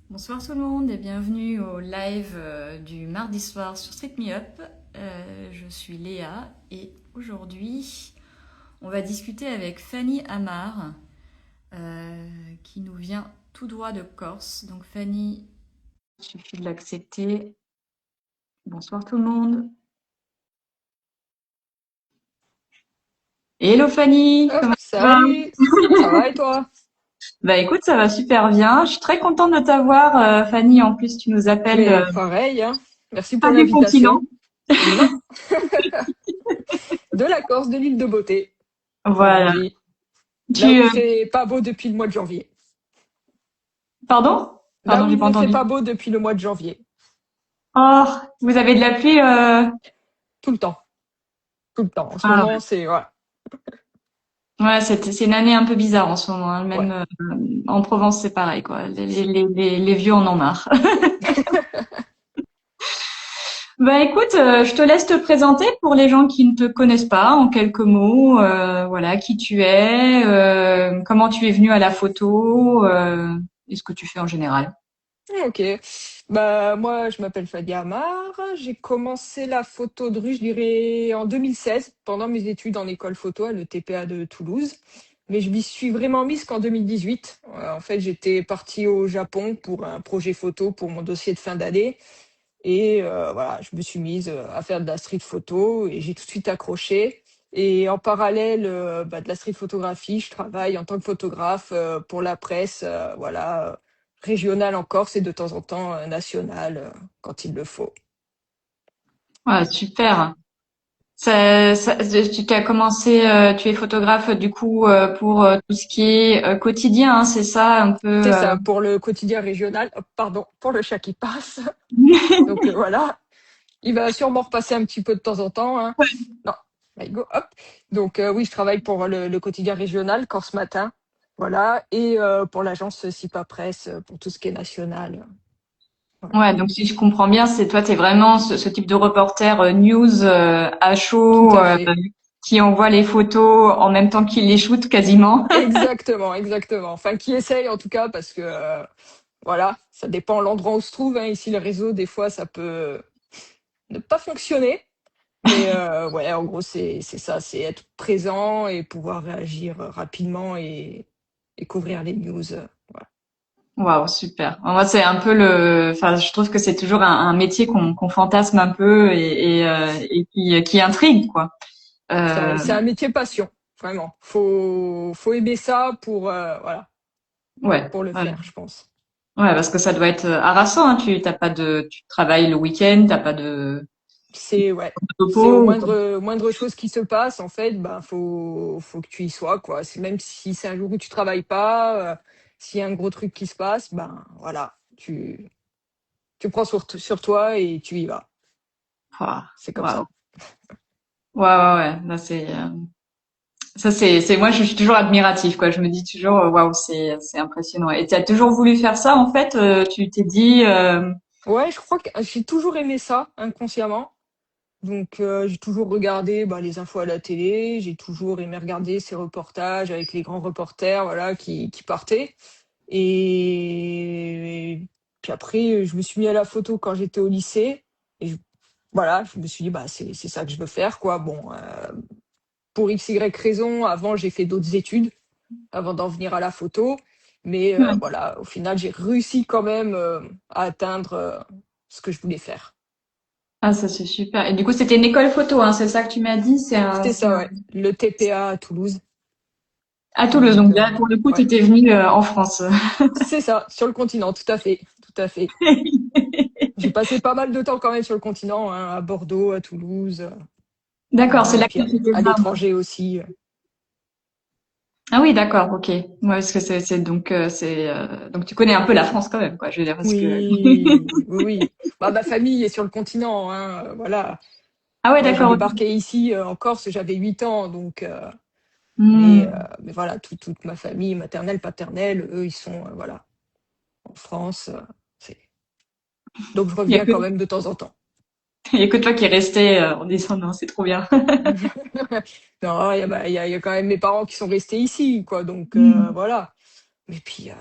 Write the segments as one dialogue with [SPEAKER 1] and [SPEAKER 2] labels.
[SPEAKER 1] Bonsoir tout le monde et bienvenue au live du mardi soir sur Street Me Up. Je suis Léa et aujourd'hui on va discuter avec Fanny Amar qui nous vient tout droit de Corse. Donc Fanny, il suffit de l'accepter. Bonsoir tout le monde. Hello Fanny,
[SPEAKER 2] Hop,
[SPEAKER 1] comment tu vas?
[SPEAKER 2] salut, ça va et toi?
[SPEAKER 1] Bah écoute, ça va super bien. Je suis très contente de t'avoir Fanny. En plus, tu nous appelles
[SPEAKER 2] Mais pareil, hein. Merci
[SPEAKER 1] pas
[SPEAKER 2] pour
[SPEAKER 1] du continent.
[SPEAKER 2] l'invitation. Non, de la Corse, de l'île de Beauté, comme on
[SPEAKER 1] Voilà.
[SPEAKER 2] dit. Là où
[SPEAKER 1] Tu,
[SPEAKER 2] il fait pas beau depuis le mois de janvier.
[SPEAKER 1] pardon?
[SPEAKER 2] Là
[SPEAKER 1] Pardon,
[SPEAKER 2] où
[SPEAKER 1] j'ai
[SPEAKER 2] il
[SPEAKER 1] pas
[SPEAKER 2] ne fait
[SPEAKER 1] entendu.
[SPEAKER 2] pas beau depuis le mois de janvier.
[SPEAKER 1] Oh, vous avez de la pluie
[SPEAKER 2] Tout le temps, tout le temps. En ce
[SPEAKER 1] Ah
[SPEAKER 2] moment, c'est, voilà.
[SPEAKER 1] ouais, c'est une année un peu bizarre en ce moment, hein.
[SPEAKER 2] Ouais.
[SPEAKER 1] Même en Provence, c'est pareil, quoi. Les vieux en ont marre. Bah écoute, je te laisse te présenter pour les gens qui ne te connaissent pas en quelques mots. Voilà, qui tu es, comment tu es venu à la photo, et ce que tu fais en général.
[SPEAKER 2] Ok. Bah, moi, je m'appelle Fadia Amar. J'ai commencé la photo de rue, je dirais, en 2016, pendant mes études en école photo à l'ETPA de Toulouse. Mais je m'y suis vraiment mise qu'en 2018. En fait, j'étais partie au Japon pour un projet photo pour mon dossier de fin d'année. Et voilà, je me suis mise à faire de la street photo et j'ai tout de suite accroché. Et en parallèle de la street photographie, je travaille en tant que photographe pour la presse, voilà, régionale en Corse et de temps en temps nationale quand il le faut.
[SPEAKER 1] Ouais, super. Tu as commencé, tu es photographe du coup pour tout ce qui est quotidien, hein, c'est ça, un peu.
[SPEAKER 2] C'est ça, pour le quotidien régional, pardon, pour le chat qui passe. Donc voilà, il va sûrement repasser un petit peu de temps en temps, hein. Non, là, go, hop. Donc oui, je travaille pour le quotidien régional, Corse Matin, voilà, et pour l'agence Sipa Presse pour tout ce qui est national. Voilà.
[SPEAKER 1] Ouais, donc si je comprends bien, c'est toi, t'es vraiment ce type de reporter news à
[SPEAKER 2] Tout
[SPEAKER 1] chaud
[SPEAKER 2] à fait.
[SPEAKER 1] qui envoie les photos en même temps qu'il les shoot quasiment.
[SPEAKER 2] Exactement, exactement. Enfin, qui essaye en tout cas, parce que voilà, ça dépend de l'endroit où on se trouve, hein. Ici, le réseau, des fois, ça peut ne pas fonctionner. Mais ouais, en gros, c'est ça, c'est être présent et pouvoir réagir rapidement et couvrir les news. Voilà.
[SPEAKER 1] Waouh, super. Moi, c'est un peu enfin, je trouve que c'est toujours un métier qu'on fantasme un peu et qui intrigue, quoi. Euh,
[SPEAKER 2] C'est un métier passion, vraiment. Faut aimer ça pour, voilà,
[SPEAKER 1] ouais,
[SPEAKER 2] pour le
[SPEAKER 1] ouais,
[SPEAKER 2] faire, je pense.
[SPEAKER 1] ouais, parce que ça doit être harassant, hein. Tu travailles le week-end, t'as pas de
[SPEAKER 2] C'est ouais, c'est au
[SPEAKER 1] repos.
[SPEAKER 2] moindre chose qui se passe, en fait, ben faut que tu y sois, quoi. C'est même si c'est un jour où tu travailles pas, s'il y a un gros truc qui se passe, ben voilà, tu prends sur toi et tu y vas.
[SPEAKER 1] Waouh,
[SPEAKER 2] C'est comme
[SPEAKER 1] waouh.
[SPEAKER 2] ça.
[SPEAKER 1] Ouais, ouais, ouais. Là, ça, moi, je suis toujours admiratif, quoi. Je me dis toujours, waouh, c'est impressionnant. Et tu as toujours voulu faire ça, en fait? Tu t'es dit,
[SPEAKER 2] Ouais, je crois que j'ai toujours aimé ça inconsciemment. Donc j'ai toujours regardé bah, les infos à la télé, j'ai toujours aimé regarder ces reportages avec les grands reporters voilà qui partaient. Et puis après, je me suis mis à la photo quand j'étais au lycée. Et voilà, je me suis dit, bah, c'est ça que je veux faire, quoi. Bon, pour X, Y raison, avant, j'ai fait d'autres études avant d'en venir à la photo. Mais
[SPEAKER 1] ouais.
[SPEAKER 2] voilà, au final, j'ai réussi quand même à atteindre ce que je voulais faire.
[SPEAKER 1] Ah, ça, c'est super. Et du coup, c'était une école photo, hein, c'est ça que tu m'as dit?
[SPEAKER 2] C'était ça, ouais. Le TPA à Toulouse.
[SPEAKER 1] À Toulouse.
[SPEAKER 2] Donc,
[SPEAKER 1] Donc là, pour le coup, tu
[SPEAKER 2] ouais.
[SPEAKER 1] étais venu en France.
[SPEAKER 2] C'est ça, sur le continent, tout à fait. Tout à fait. J'ai passé pas mal de temps quand même sur le continent, hein, à Bordeaux, à Toulouse.
[SPEAKER 1] D'accord, c'est
[SPEAKER 2] Voilà, et
[SPEAKER 1] là
[SPEAKER 2] puis
[SPEAKER 1] que tu étais
[SPEAKER 2] à
[SPEAKER 1] vraiment.
[SPEAKER 2] l'étranger aussi.
[SPEAKER 1] Ah oui, d'accord, ok. Ouais, parce que donc tu connais un peu la France quand même, quoi. Je veux dire parce que.
[SPEAKER 2] Oui, oui, oui. Bah, ma famille est sur le continent, hein, voilà.
[SPEAKER 1] Ah ouais,
[SPEAKER 2] Moi, j'ai
[SPEAKER 1] d'accord. Ok.
[SPEAKER 2] débarqué ici en Corse, j'avais 8 ans, donc.
[SPEAKER 1] Hmm.
[SPEAKER 2] Mais voilà, toute ma famille maternelle, paternelle, eux, ils sont voilà en France. C'est- Donc, je
[SPEAKER 1] Il y a
[SPEAKER 2] reviens
[SPEAKER 1] que,
[SPEAKER 2] quand même de temps en temps.
[SPEAKER 1] il y a que toi qui es resté en disant non, c'est trop bien.
[SPEAKER 2] Non, il y a, bah, il y a quand même mes parents qui sont restés ici, quoi. Donc
[SPEAKER 1] Hmm.
[SPEAKER 2] voilà. Mais puis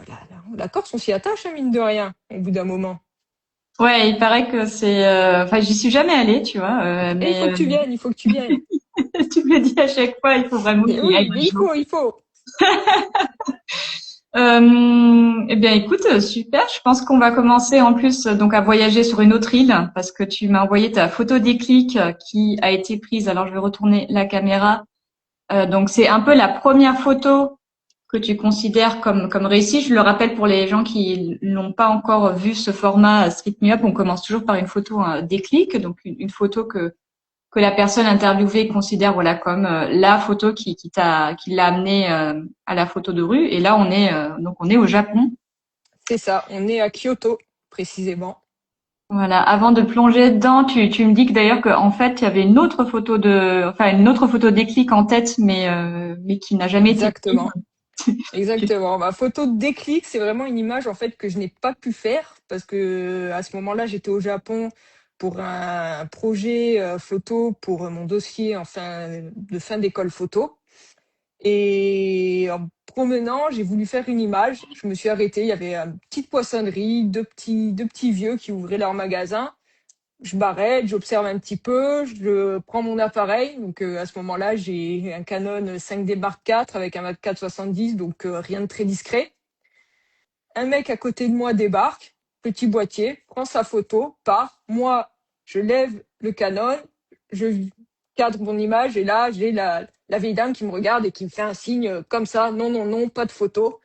[SPEAKER 2] la Corse, on s'y attache, hein, mine de rien, au bout d'un moment.
[SPEAKER 1] Ouais, il paraît que c'est. Enfin, j'y suis jamais allée, tu vois,
[SPEAKER 2] Et il faut
[SPEAKER 1] mais
[SPEAKER 2] que tu viennes, il faut que tu viennes.
[SPEAKER 1] tu me le dis à chaque fois, il faut vraiment que
[SPEAKER 2] Et
[SPEAKER 1] j'y aille
[SPEAKER 2] oui, mais
[SPEAKER 1] un jour.
[SPEAKER 2] il faut.
[SPEAKER 1] Eh bien, écoute, super. Je pense qu'on va commencer en plus donc à voyager sur une autre île parce que tu m'as envoyé ta photo déclic qui a été prise. Alors, je vais retourner la caméra. Donc, c'est un peu la première photo que tu considères comme réussie. Je le rappelle pour les gens qui n'ont pas encore vu ce format Street Me Up, on commence toujours par une photo déclic, donc une photo que la personne interviewée considère voilà comme la photo qui l'a amené à la photo de rue. Et là, on est au Japon.
[SPEAKER 2] C'est ça, on est à Kyoto, précisément.
[SPEAKER 1] Voilà. Avant de plonger dedans, tu me dis que d'ailleurs qu'en fait, il y avait une autre photo déclic en tête, mais qui n'a jamais été prise.
[SPEAKER 2] Exactement. Exactement. Ma photo de déclic, c'est vraiment une image en fait que je n'ai pas pu faire parce que à ce moment-là, j'étais au Japon pour un projet photo pour mon dossier de fin d'école photo. Et en me promenant, j'ai voulu faire une image. Je me suis arrêtée. Il y avait une petite poissonnerie, deux petits vieux qui ouvraient leur magasin. Je m'arrête, j'observe un petit peu, je prends mon appareil. Donc à ce moment-là, j'ai un Canon 5D Mark IV avec un 24-70, donc rien de très discret. Un mec à côté de moi débarque, petit boîtier, prend sa photo, part. Moi, je lève le Canon, je cadre mon image et là, j'ai la vieille dame qui me regarde et qui me fait un signe comme ça, non, non, non, pas de photo.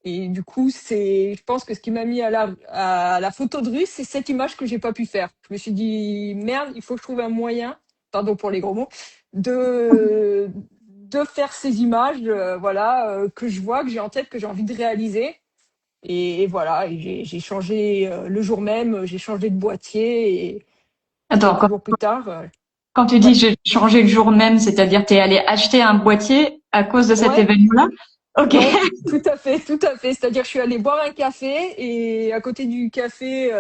[SPEAKER 2] Et du coup, je pense que ce qui m'a mis à la photo de rue, c'est cette image que j'ai pas pu faire. Je me suis dit, merde, il faut que je trouve un moyen, pardon pour les gros mots, de faire ces images, voilà, que je vois, que j'ai en tête, que j'ai envie de réaliser. Et voilà, et j'ai changé le jour même, j'ai changé de boîtier et
[SPEAKER 1] Attends,
[SPEAKER 2] quelques jours plus tard,
[SPEAKER 1] quand tu dis
[SPEAKER 2] ouais,
[SPEAKER 1] j'ai changé le jour même, c'est-à-dire t'es allé acheter un boîtier à cause de cet
[SPEAKER 2] ouais,
[SPEAKER 1] événement-là? Ok.
[SPEAKER 2] ouais, tout à fait, tout à fait. C'est-à-dire, je suis allée boire un café et à côté du café,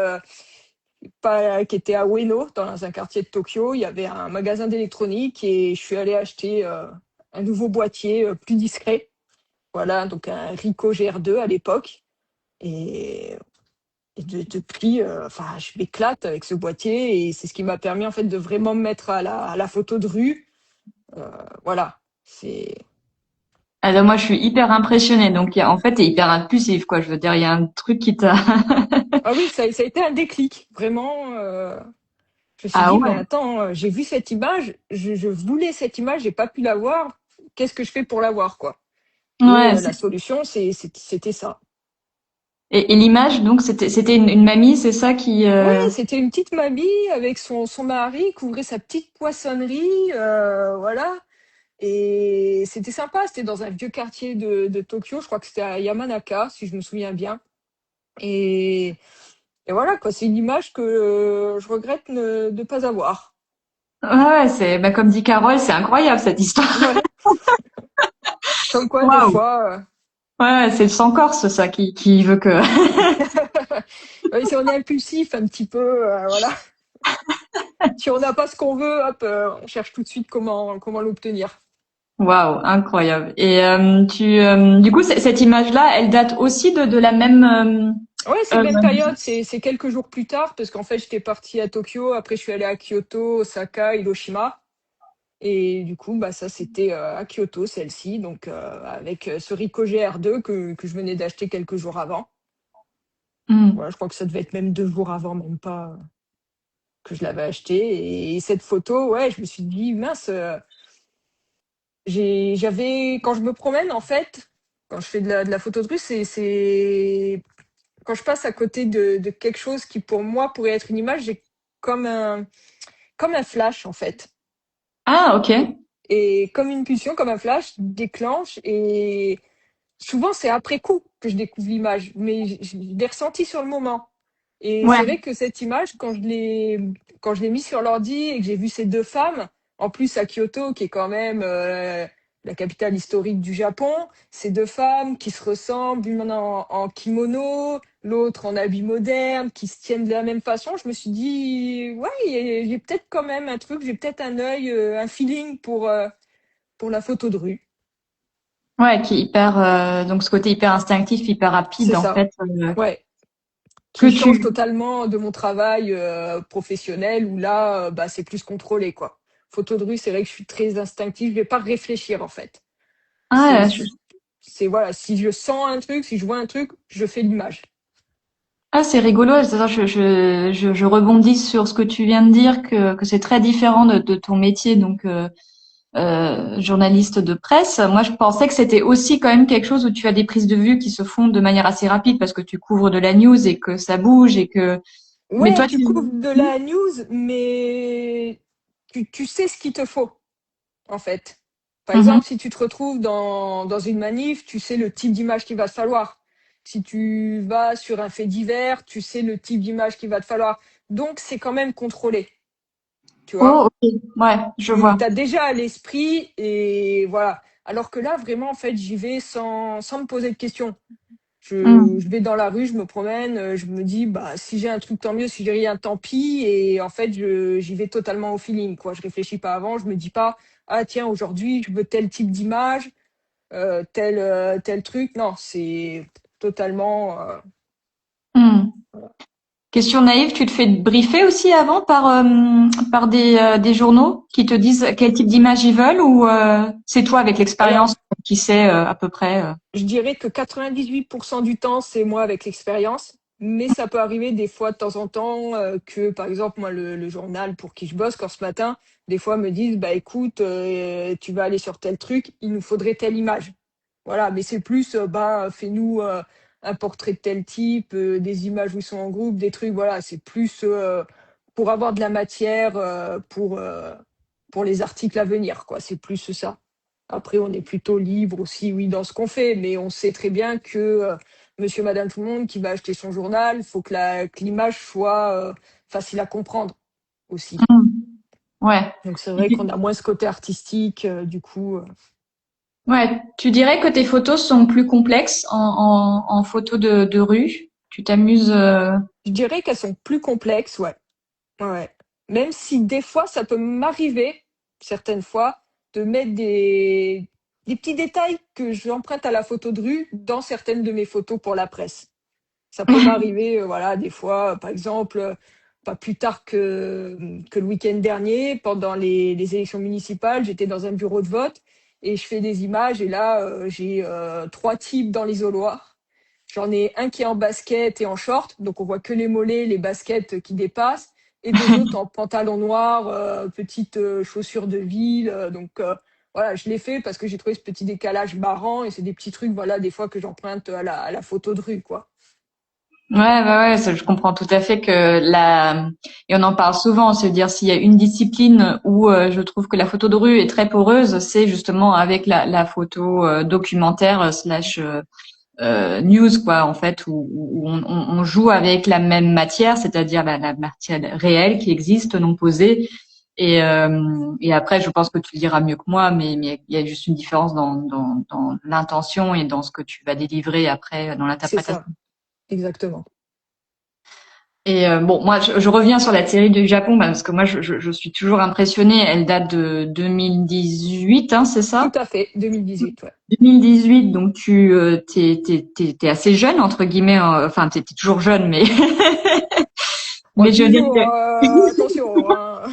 [SPEAKER 2] qui était à Ueno, dans un quartier de Tokyo, il y avait un magasin d'électronique et je suis allée acheter un nouveau boîtier plus discret. Voilà, donc un Ricoh GR2 à l'époque. Et, depuis, enfin, je m'éclate avec ce boîtier et c'est ce qui m'a permis en fait de vraiment me mettre à la photo de rue. Voilà, c'est.
[SPEAKER 1] Alors moi, je suis hyper impressionnée. Donc, en fait, t'es hyper impulsif, quoi. Je veux dire, il y a un truc qui t'a.
[SPEAKER 2] Ah oui, ça a été un déclic, vraiment. Je me suis
[SPEAKER 1] Ah
[SPEAKER 2] dit, mais
[SPEAKER 1] ouais.
[SPEAKER 2] attends, j'ai vu cette image, je voulais cette image, j'ai pas pu la voir. Qu'est-ce que je fais pour la voir, quoi? Et
[SPEAKER 1] Ouais.
[SPEAKER 2] la solution, c'était ça.
[SPEAKER 1] Et l'image, donc, c'était une mamie, c'est ça qui.
[SPEAKER 2] Ouais, c'était une petite mamie avec son mari qui ouvrait sa petite poissonnerie, voilà. Et c'était sympa, c'était dans un vieux quartier de Tokyo, je crois que c'était à Yamanaka, si je me souviens bien. Et, et voilà, quoi, c'est une image que je regrette de ne pas avoir.
[SPEAKER 1] Ouais, ouais, c'est, bah, comme dit Carole, c'est incroyable cette histoire.
[SPEAKER 2] Ouais, comme quoi, des
[SPEAKER 1] Waouh.
[SPEAKER 2] fois,
[SPEAKER 1] Ouais, ouais, c'est le sang corse, ça, qui veut que.
[SPEAKER 2] ouais, si on est impulsif un petit peu, voilà. Si on n'a pas ce qu'on veut, hop, on cherche tout de suite comment l'obtenir.
[SPEAKER 1] Waouh, incroyable. Et du coup, cette image-là, elle date aussi de la même.
[SPEAKER 2] Ouais, c'est
[SPEAKER 1] Euh,
[SPEAKER 2] la
[SPEAKER 1] euh,
[SPEAKER 2] même période, c'est quelques jours plus tard, parce qu'en fait, j'étais partie à Tokyo, après je suis allée à Kyoto, Osaka, Hiroshima. Et du coup, bah, ça, c'était à Kyoto, celle-ci, donc avec ce Ricoh GR2 que je venais d'acheter quelques jours avant.
[SPEAKER 1] hmm.
[SPEAKER 2] Voilà, je crois que ça devait être même 2 jours avant, même pas, que je l'avais acheté. Et cette photo, ouais, je me suis dit, mince, quand je me promène, en fait, quand je fais de la photo de rue, quand je passe à côté de quelque chose qui, pour moi, pourrait être une image, j'ai comme comme un flash, en fait.
[SPEAKER 1] Ah, ok.
[SPEAKER 2] Et comme une pulsion, comme un flash, déclenche et souvent, c'est après coup que je découvre l'image, mais je l'ai ressenti sur le moment. Et
[SPEAKER 1] Ouais.
[SPEAKER 2] c'est vrai que cette image, quand je l'ai mis sur l'ordi et que j'ai vu ces deux femmes, en plus à Kyoto, qui est quand même la capitale historique du Japon, ces deux femmes qui se ressemblent, l'une en kimono, l'autre en habit moderne, qui se tiennent de la même façon, je me suis dit, ouais, j'ai peut-être quand même un truc, j'ai peut-être un œil, un feeling pour la photo de rue.
[SPEAKER 1] Ouais, qui est hyper, donc ce côté hyper instinctif, hyper rapide,
[SPEAKER 2] C'est
[SPEAKER 1] en
[SPEAKER 2] ça.
[SPEAKER 1] fait,
[SPEAKER 2] Ouais.
[SPEAKER 1] que
[SPEAKER 2] Qui change
[SPEAKER 1] tu...
[SPEAKER 2] totalement de mon travail professionnel où là, bah, c'est plus contrôlé, quoi. Photo de rue, c'est vrai que je suis très instinctive, je vais pas réfléchir en fait. C'est,
[SPEAKER 1] Ah,
[SPEAKER 2] c'est voilà, si je sens un truc, si je vois un truc, je fais l'image.
[SPEAKER 1] ah, c'est rigolo. Je rebondis sur ce que tu viens de dire, que c'est très différent de ton métier, donc journaliste de presse. Moi, je pensais que c'était aussi quand même quelque chose où tu as des prises de vue qui se font de manière assez rapide parce que tu couvres de la news et que ça bouge et que. Mais
[SPEAKER 2] Ouais,
[SPEAKER 1] toi,
[SPEAKER 2] tu
[SPEAKER 1] tu.
[SPEAKER 2] couvres de la news, mais tu sais ce qu'il te faut, en fait. Par
[SPEAKER 1] Mhm.
[SPEAKER 2] exemple, si tu te retrouves dans une manif, tu sais le type d'image qu'il va te falloir. Si tu vas sur un fait divers, tu sais le type d'image qu'il va te falloir. Donc, c'est quand même contrôlé, tu vois.
[SPEAKER 1] Oh, ok. Ouais, je
[SPEAKER 2] Tu
[SPEAKER 1] vois.
[SPEAKER 2] as déjà à l'esprit et voilà. Alors que là, vraiment, en fait, j'y vais sans me poser de questions. Je
[SPEAKER 1] Mhm.
[SPEAKER 2] vais dans la rue, je me promène, je me dis, bah, si j'ai un truc, tant mieux, si j'ai rien, tant pis. Et en fait, j'y vais totalement au feeling, quoi. Je réfléchis pas avant, je me dis pas, ah tiens, aujourd'hui, je veux tel type d'image, tel truc. Non, c'est totalement.
[SPEAKER 1] Mhm.
[SPEAKER 2] Voilà.
[SPEAKER 1] Question naïve, tu te fais briefer aussi avant par des journaux qui te disent quel type d'image ils veulent ou c'est toi avec l'expérience
[SPEAKER 2] Alors,
[SPEAKER 1] qui sais à peu près
[SPEAKER 2] je dirais que 98% du temps, c'est moi avec l'expérience. Mais ça peut arriver des fois de temps en temps que, par exemple, moi, le journal pour qui je bosse, quand ce matin, des fois me disent, bah écoute, tu vas aller sur tel truc, il nous faudrait telle image. Voilà, mais c'est plus, bah, fais-nous un portrait de tel type, des images où ils sont en groupe, des trucs, voilà, c'est plus pour avoir de la matière pour les articles à venir, quoi. C'est plus ça. Après, on est plutôt libre aussi, oui, dans ce qu'on fait, mais on sait très bien que monsieur, madame, tout le monde qui va acheter son journal, il faut que l'image soit facile à comprendre aussi.
[SPEAKER 1] Mhm. Ouais.
[SPEAKER 2] Donc, c'est vrai qu'on a moins ce côté artistique, du coup.
[SPEAKER 1] Ouais, tu dirais que tes photos sont plus complexes en photos de rue. Tu t'amuses.
[SPEAKER 2] Je dirais qu'elles sont plus complexes, ouais. Ouais. Même si des fois, ça peut m'arriver, certaines fois, de mettre des petits détails que j'emprunte à la photo de rue dans certaines de mes photos pour la presse. Ça peut m'arriver, voilà, des fois, par exemple, pas plus tard que le week-end dernier, pendant les élections municipales, j'étais dans un bureau de vote et je fais des images et là, j'ai 3 types dans l'isoloir. J'en ai un qui est en basket et en short, donc on voit que les mollets, les baskets qui dépassent, et 2 autres en pantalon noir, petites chaussures de ville. Donc voilà, je l'ai fait parce que j'ai trouvé ce petit décalage marrant et c'est des petits trucs, voilà, des fois que j'emprunte à la photo de rue, quoi.
[SPEAKER 1] Ouais, ça, je comprends tout à fait que et on en parle souvent, se dire s'il y a une discipline où je trouve que la photo de rue est très poreuse, c'est justement avec la photo documentaire slash news quoi en fait où on joue avec la même matière, c'est-à-dire la matière réelle qui existe, non posée. Et après, je pense que tu le diras mieux que moi, mais il y a juste une différence dans l'intention et dans ce que tu vas délivrer après dans
[SPEAKER 2] C'est
[SPEAKER 1] l'interprétation.
[SPEAKER 2] ça, exactement.
[SPEAKER 1] Et bon, moi, je reviens sur la série du Japon parce que moi, je suis toujours impressionnée. Elle date de 2018, hein, c'est
[SPEAKER 2] Tout
[SPEAKER 1] ça?
[SPEAKER 2] à fait, 2018, ouais.
[SPEAKER 1] 2018, donc t'es assez jeune entre guillemets. Enfin, t'es toujours jeune, mais
[SPEAKER 2] Bon,
[SPEAKER 1] mais je veux dire
[SPEAKER 2] toujours,
[SPEAKER 1] que
[SPEAKER 2] attention, hein.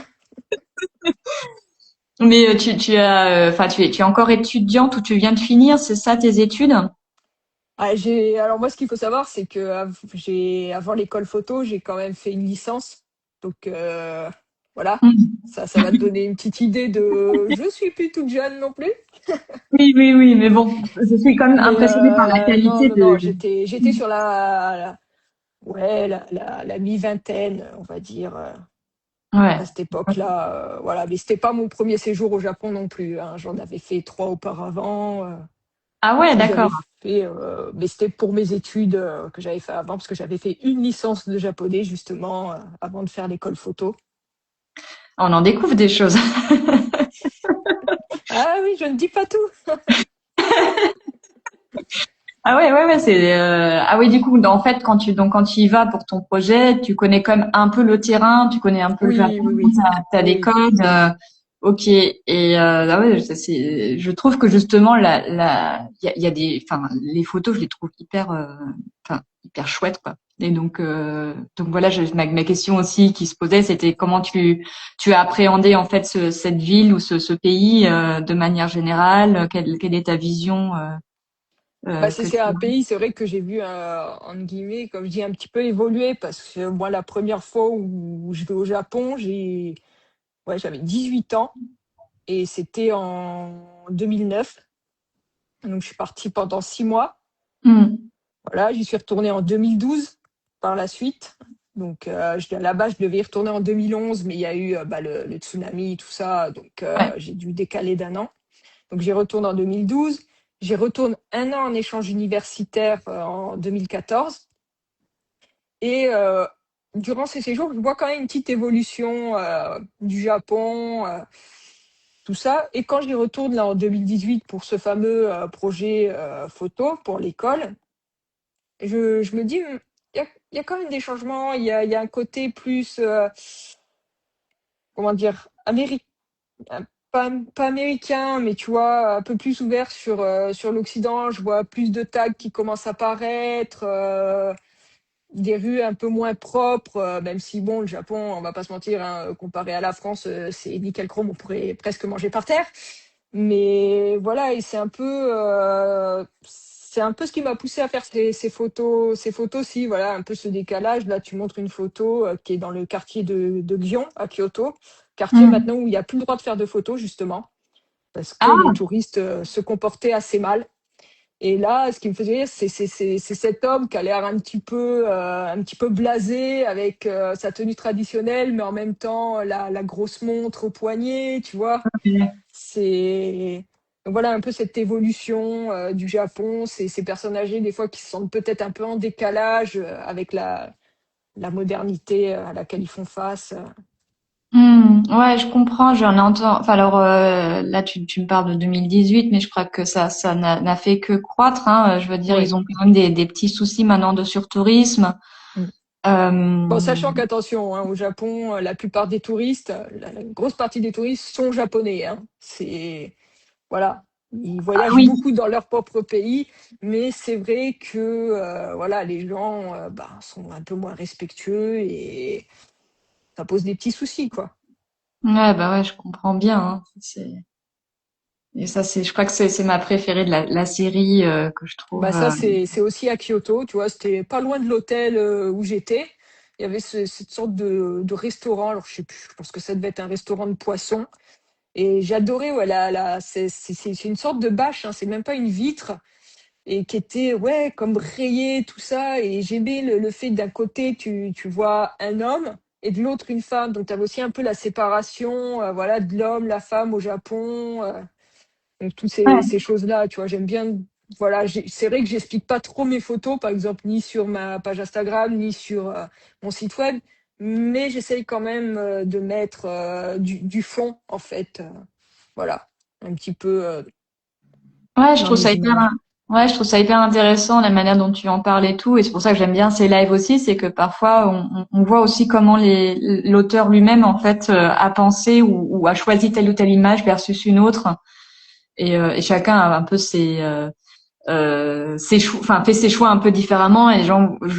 [SPEAKER 1] mais tu as, enfin, tu es encore étudiante ou tu viens de finir, c'est ça tes études?
[SPEAKER 2] Ah, alors moi, ce qu'il faut savoir, c'est que avant l'école photo, j'ai quand même fait une licence. Donc voilà,
[SPEAKER 1] Hmm.
[SPEAKER 2] ça va te donner une petite idée de. Je suis plus toute jeune non plus.
[SPEAKER 1] Oui, mais bon, je suis quand même
[SPEAKER 2] Mais
[SPEAKER 1] impressionnée par la
[SPEAKER 2] non,
[SPEAKER 1] qualité
[SPEAKER 2] non, non,
[SPEAKER 1] de.
[SPEAKER 2] j'étais sur ouais, la mi-vingtaine, on va dire,
[SPEAKER 1] Ouais.
[SPEAKER 2] à cette époque-là. Voilà, mais c'était pas mon premier séjour au Japon non plus, hein. J'en avais fait 3 auparavant.
[SPEAKER 1] Ah ouais,
[SPEAKER 2] Que j'avais
[SPEAKER 1] d'accord.
[SPEAKER 2] fait, mais c'était pour mes études que j'avais fait avant, parce que j'avais fait une licence de japonais justement avant de faire l'école photo.
[SPEAKER 1] On en découvre des choses.
[SPEAKER 2] Ah oui, je ne dis pas tout.
[SPEAKER 1] Ah ouais, c'est ah oui du coup en fait quand tu y vas pour ton projet, tu connais quand même un peu le terrain, tu connais un peu le
[SPEAKER 2] Oui,
[SPEAKER 1] Japon,
[SPEAKER 2] oui, oui,
[SPEAKER 1] t'as des
[SPEAKER 2] oui,
[SPEAKER 1] codes. Ok. Et ah ouais, je trouve que justement il y a des, enfin, les photos, je les trouve enfin, hyper chouettes, quoi. Et donc voilà, ma question aussi qui se posait, c'était comment tu as appréhendé en fait cette ville ou ce pays de manière générale. Quelle est ta vision
[SPEAKER 2] Bah, si
[SPEAKER 1] que
[SPEAKER 2] c'est
[SPEAKER 1] tu
[SPEAKER 2] un
[SPEAKER 1] as?
[SPEAKER 2] pays, c'est vrai que j'ai vu, entre guillemets, comme je dis, un petit peu évoluer parce que moi, la première fois où je vais au Japon, j'avais 18 ans et c'était en 2009. Donc, je suis partie pendant 6 mois.
[SPEAKER 1] Hmm.
[SPEAKER 2] Voilà, j'y suis retournée en 2012 par la suite. Donc, là-bas, je devais y retourner en 2011, mais il y a eu le tsunami, tout ça. Donc,
[SPEAKER 1] Ouais.
[SPEAKER 2] j'ai dû décaler d'un an. Donc, j'y retourne en 2012. J'y retourne un an en échange universitaire en 2014. Et durant ces séjours, je vois quand même une petite évolution du Japon, tout ça. Et quand j'y retourne là en 2018 pour ce fameux projet photo pour l'école, je me dis, il y a quand même des changements. Il y a un côté plus, comment dire, pas américain, mais tu vois, un peu plus ouvert sur l'Occident. Je vois plus de tags qui commencent à apparaître. Des rues un peu moins propres, même si bon, le Japon, on va pas se mentir, hein, comparé à la France, c'est nickel chrome, on pourrait presque manger par terre. Mais voilà, et c'est un peu ce qui m'a poussé à faire ces photos-ci, voilà, un peu ce décalage. Là, tu montres une photo qui est dans le quartier de Gion, à Kyoto, quartier
[SPEAKER 1] Hmm.
[SPEAKER 2] maintenant où il n'y a plus le droit de faire de photos, justement, parce que les
[SPEAKER 1] Ah,
[SPEAKER 2] touristes se comportaient assez mal. Et là, ce qui me faisait rire, c'est cet homme qui a l'air un petit peu blasé avec sa tenue traditionnelle, mais en même temps la grosse montre au poignet, tu vois.
[SPEAKER 1] ok.
[SPEAKER 2] Donc voilà un peu cette évolution du Japon, ces personnes âgées des fois qui se sentent peut-être un peu en décalage avec la modernité à laquelle ils font face.
[SPEAKER 1] Ouais, je comprends, j'en entends. Enfin, alors là, tu me parles de 2018, mais je crois que ça n'a fait que croître, hein. Je veux dire, ils
[SPEAKER 2] Ouais.
[SPEAKER 1] ont quand même des petits soucis maintenant de surtourisme.
[SPEAKER 2] Mm. Bon,
[SPEAKER 1] Euh,
[SPEAKER 2] sachant qu'attention, hein, au Japon, la plupart des touristes, la grosse partie des touristes sont japonais, hein. Voilà, ils
[SPEAKER 1] ah
[SPEAKER 2] voyagent
[SPEAKER 1] oui,
[SPEAKER 2] beaucoup dans leur propre pays, mais c'est vrai que voilà, les gens sont un peu moins respectueux et ça pose des petits soucis, quoi.
[SPEAKER 1] ouais, bah ouais, je comprends bien, hein. Et ça, je crois que c'est ma préférée de la série que je trouve.
[SPEAKER 2] Bah ça, c'est aussi à Kyoto, tu vois, c'était pas loin de l'hôtel où j'étais. Il y avait cette sorte de restaurant, alors je sais plus, je pense que ça devait être un restaurant de poisson. Et j'adorais, ouais, c'est une sorte de bâche, hein, c'est même pas une vitre. Et qui était ouais comme rayé tout ça et j'aimais le fait que d'un côté tu vois un homme et de l'autre une femme, donc tu avais aussi un peu la séparation voilà de l'homme la femme au Japon, donc toutes ces choses là, tu vois, j'aime bien. Voilà, c'est vrai que j'explique pas trop mes photos par exemple ni sur ma page Instagram ni sur mon site web, mais j'essaye quand même de mettre du fond en fait, voilà, un petit peu
[SPEAKER 1] Ouais,
[SPEAKER 2] dans mes images.
[SPEAKER 1] ouais, je trouve ça hyper intéressant la manière dont tu en parles et tout. Et c'est pour ça que j'aime bien ces lives aussi, c'est que parfois on voit aussi comment l'auteur lui-même en fait a pensé ou a choisi telle ou telle image versus une autre. Et chacun a un peu ses choix, enfin fait ses choix un peu différemment. Et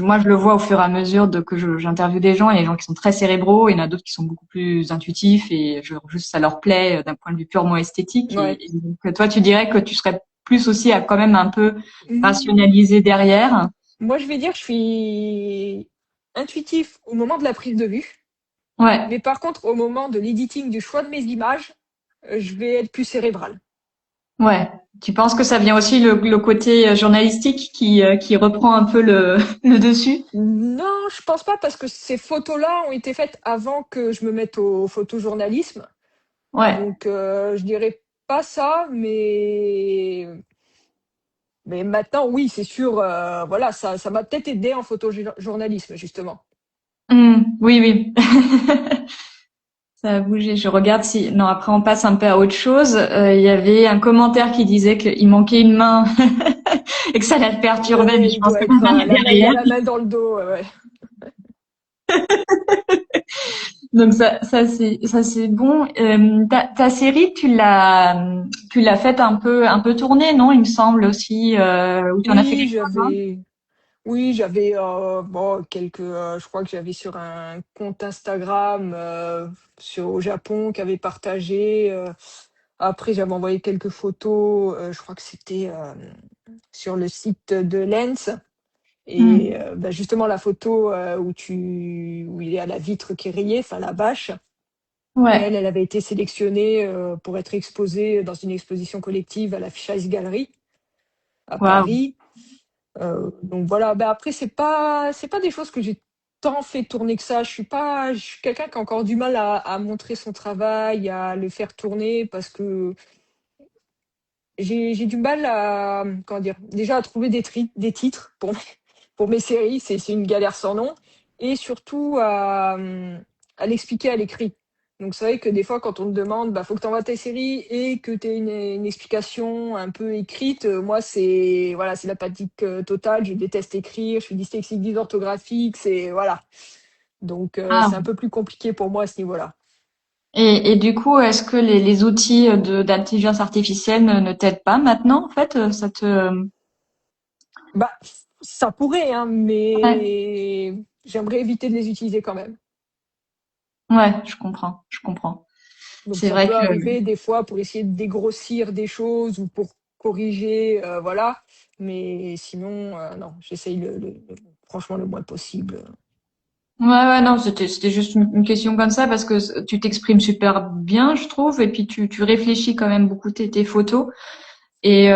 [SPEAKER 1] moi je le vois au fur et à mesure que j'interviewe des gens. Il y a des gens qui sont très cérébraux, et il y en a d'autres qui sont beaucoup plus intuitifs et juste ça leur plaît d'un point de vue purement esthétique.
[SPEAKER 2] Ouais.
[SPEAKER 1] Et donc toi tu dirais que tu serais plus aussi à quand même un peu rationaliser derrière.
[SPEAKER 2] Moi, je vais dire, je suis intuitif au moment de la prise de vue,
[SPEAKER 1] Ouais,
[SPEAKER 2] mais par contre, au moment de l'editing, du choix de mes images, je vais être plus cérébrale.
[SPEAKER 1] ouais. Tu penses que ça vient aussi le côté journalistique qui reprend un peu le dessus?
[SPEAKER 2] Non, je pense pas parce que ces photos-là ont été faites avant que je me mette au photojournalisme.
[SPEAKER 1] Ouais.
[SPEAKER 2] Donc, je dirais pas ça, mais maintenant, oui, c'est sûr, voilà, ça m'a peut-être aidé en photojournalisme, justement.
[SPEAKER 1] Oui, oui. Ça a bougé. Je regarde si. Non, après on passe un peu à autre chose. Il y avait un commentaire qui disait qu'il manquait une main et que ça la perturbait, mais
[SPEAKER 2] Ouais,
[SPEAKER 1] je
[SPEAKER 2] il
[SPEAKER 1] pense
[SPEAKER 2] doit
[SPEAKER 1] que la
[SPEAKER 2] être
[SPEAKER 1] main est
[SPEAKER 2] la main, il y a
[SPEAKER 1] derrière.
[SPEAKER 2] la main dans le dos, ouais, ouais.
[SPEAKER 1] Donc ça c'est bon. Ta série, tu l'as faite un peu tourner, non? Il me semble aussi, où tu en as fait
[SPEAKER 2] Oui,
[SPEAKER 1] quelque chose,
[SPEAKER 2] j'avais bon, je crois que j'avais sur un compte Instagram au Japon qui avait partagé. Après, j'avais envoyé quelques photos, je crois que c'était sur le site de Lens. Et
[SPEAKER 1] hein?
[SPEAKER 2] bah, justement, la photo où il est à la vitre qui est rayée, enfin la bâche,
[SPEAKER 1] Ouais.
[SPEAKER 2] elle avait été sélectionnée pour être exposée dans une exposition collective à la Fischer's Gallery à
[SPEAKER 1] Waouh.
[SPEAKER 2] Paris. Donc voilà, bah, après c'est pas des choses que j'ai tant fait tourner que ça. Je suis quelqu'un qui a encore du mal à montrer son travail, à le faire tourner parce que j'ai du mal à, comment dire? Déjà à trouver des titres pour mes séries, c'est une galère sans nom et surtout à l'expliquer à l'écrit. Donc c'est vrai que des fois quand on te demande: «Bah, faut que tu envoies tes séries et que tu aies une explication un peu écrite», moi c'est voilà, c'est la panique, totale. Je déteste écrire, je suis dyslexique dysorthographique, c'est voilà. Donc
[SPEAKER 1] Ah.
[SPEAKER 2] c'est un peu plus compliqué pour moi à ce niveau-là.
[SPEAKER 1] Et du coup, est-ce que les outils d'intelligence artificielle ne t'aident pas maintenant, en fait? Ça te...
[SPEAKER 2] Bah, ça pourrait, hein,
[SPEAKER 1] Ouais,
[SPEAKER 2] mais j'aimerais éviter de les utiliser quand même.
[SPEAKER 1] ouais, je comprends, je comprends.
[SPEAKER 2] Donc
[SPEAKER 1] C'est
[SPEAKER 2] ça
[SPEAKER 1] vrai
[SPEAKER 2] peut
[SPEAKER 1] que...
[SPEAKER 2] arriver des fois pour essayer de dégrossir des choses ou pour corriger, voilà. Mais sinon, non, j'essaye franchement le moins possible.
[SPEAKER 1] Ouais, ouais, non, c'était juste une question comme ça parce que tu t'exprimes super bien, je trouve, et puis tu réfléchis quand même beaucoup tes photos. Et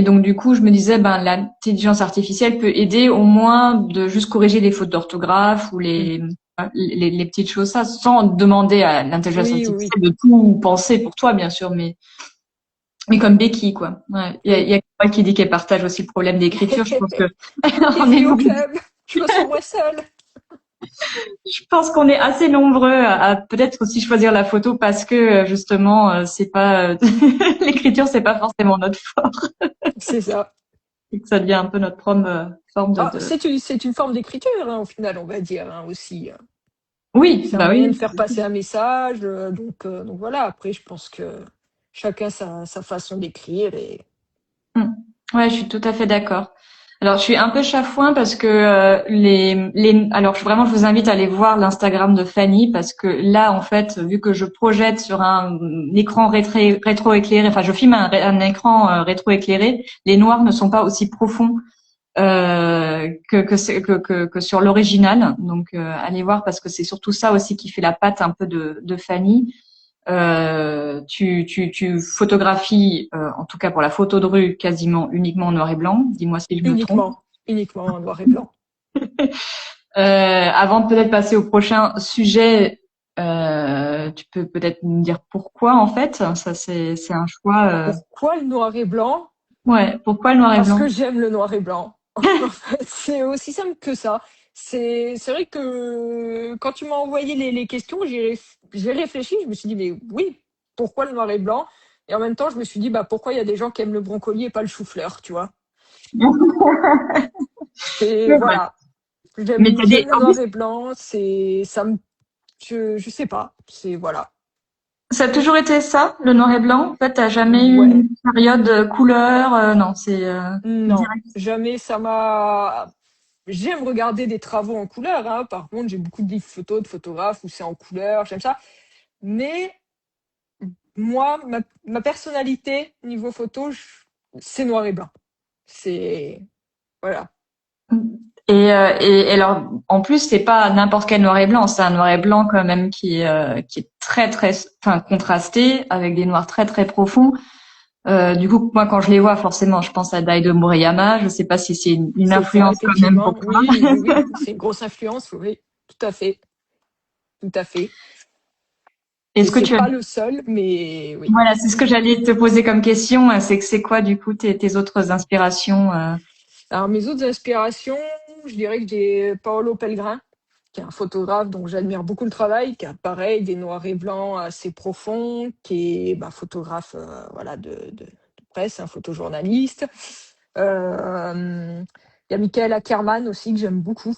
[SPEAKER 1] donc du coup, je me disais, ben l'intelligence artificielle peut aider au moins de juste corriger les fautes d'orthographe ou
[SPEAKER 2] Mmh.
[SPEAKER 1] les petites choses ça, sans demander à l'intelligence
[SPEAKER 2] Oui, oui, oui.
[SPEAKER 1] artificielle de tout penser pour toi, bien sûr, mais comme béquille, quoi. Ouais. Il y
[SPEAKER 2] Oui.
[SPEAKER 1] a quelqu'un qui dit qu'elle partage aussi le problème d'écriture. Je pense que on est
[SPEAKER 2] Bienvenue au
[SPEAKER 1] nombreux.
[SPEAKER 2] club, je me sens moins seule.
[SPEAKER 1] Je pense qu'on est assez nombreux à peut-être aussi choisir la photo parce que justement, c'est pas l'écriture, c'est pas forcément notre fort,
[SPEAKER 2] C'est ça.
[SPEAKER 1] et que ça devient un peu notre propre forme
[SPEAKER 2] Ah,
[SPEAKER 1] de...
[SPEAKER 2] c'est une forme d'écriture, hein, au final, on va dire, hein, aussi.
[SPEAKER 1] Oui,
[SPEAKER 2] C'est un
[SPEAKER 1] bah
[SPEAKER 2] moyen de
[SPEAKER 1] oui.
[SPEAKER 2] faire passer un message, donc voilà. Après, je pense que chacun sa façon d'écrire et
[SPEAKER 1] Mm. Ouais, je suis tout à fait d'accord. Alors, je suis un peu chafouin parce que alors vraiment, je vous invite à aller voir l'Instagram de Fanny parce que là, en fait, vu que je projette sur un écran rétro-éclairé, enfin, je filme un écran rétro-éclairé, les noirs ne sont pas aussi profonds que sur l'original. Donc, allez voir parce que c'est surtout ça aussi qui fait la patte un peu de Fanny. Tu photographies, en tout cas pour la photo de rue, quasiment uniquement en noir et blanc. Dis-moi si je me trompe.
[SPEAKER 2] uniquement en noir et blanc.
[SPEAKER 1] Avant de peut-être passer au prochain sujet, tu peux peut-être me dire pourquoi en fait. Ça c'est un choix.
[SPEAKER 2] Pourquoi le noir et blanc?
[SPEAKER 1] Ouais, pourquoi le noir et
[SPEAKER 2] Parce
[SPEAKER 1] blanc?
[SPEAKER 2] que j'aime le noir et blanc. En fait, c'est aussi simple que ça. C'est vrai que quand tu m'as envoyé les questions, j'ai réfléchi, je me suis dit: «Mais oui, pourquoi le noir et blanc?» Et en même temps, je me suis dit: «Bah, pourquoi il y a des gens qui aiment le brocoli et pas le chou-fleur?» Tu vois? C'est
[SPEAKER 1] C'est vrai.
[SPEAKER 2] voilà,
[SPEAKER 1] Mais t'as des,
[SPEAKER 2] j'aime le
[SPEAKER 1] en plus,
[SPEAKER 2] noir et blanc, c'est ça me je sais pas, c'est voilà.
[SPEAKER 1] ça a toujours été ça, le noir et blanc. En fait, t'as jamais eu
[SPEAKER 2] Ouais.
[SPEAKER 1] une période couleur. Non, c'est
[SPEAKER 2] Non,
[SPEAKER 1] direct.
[SPEAKER 2] jamais ça m'a j'aime regarder des travaux en couleur, hein. Par contre, j'ai beaucoup de livres photos de photographes où c'est en couleur, j'aime ça. Mais moi, ma personnalité niveau photo, c'est noir et blanc. C'est voilà.
[SPEAKER 1] Et alors, en plus, c'est pas n'importe quel noir et blanc, c'est un noir et blanc quand même qui est très très, enfin contrasté avec des noirs très très profonds. Du coup, moi, quand je les vois, forcément, je pense à Daido Murayama. Je sais pas si c'est une
[SPEAKER 2] C'est ça,
[SPEAKER 1] influence quand même pour
[SPEAKER 2] effectivement.
[SPEAKER 1] toi.
[SPEAKER 2] Oui, oui, oui, c'est une grosse influence, oui, tout à fait, tout à fait. Et
[SPEAKER 1] Est-ce que
[SPEAKER 2] c'est
[SPEAKER 1] tu as...
[SPEAKER 2] pas le seul, mais oui.
[SPEAKER 1] Voilà, c'est ce que j'allais te poser comme question. C'est que c'est quoi, du coup, tes autres inspirations
[SPEAKER 2] Alors mes autres inspirations, je dirais que j'ai Paolo Pellegrin, qui est un photographe dont j'admire beaucoup le travail, qui a pareil des noirs et blancs assez profonds, qui est bah, photographe voilà, de presse, un photojournaliste. Il y a Michael Ackerman aussi que j'aime beaucoup.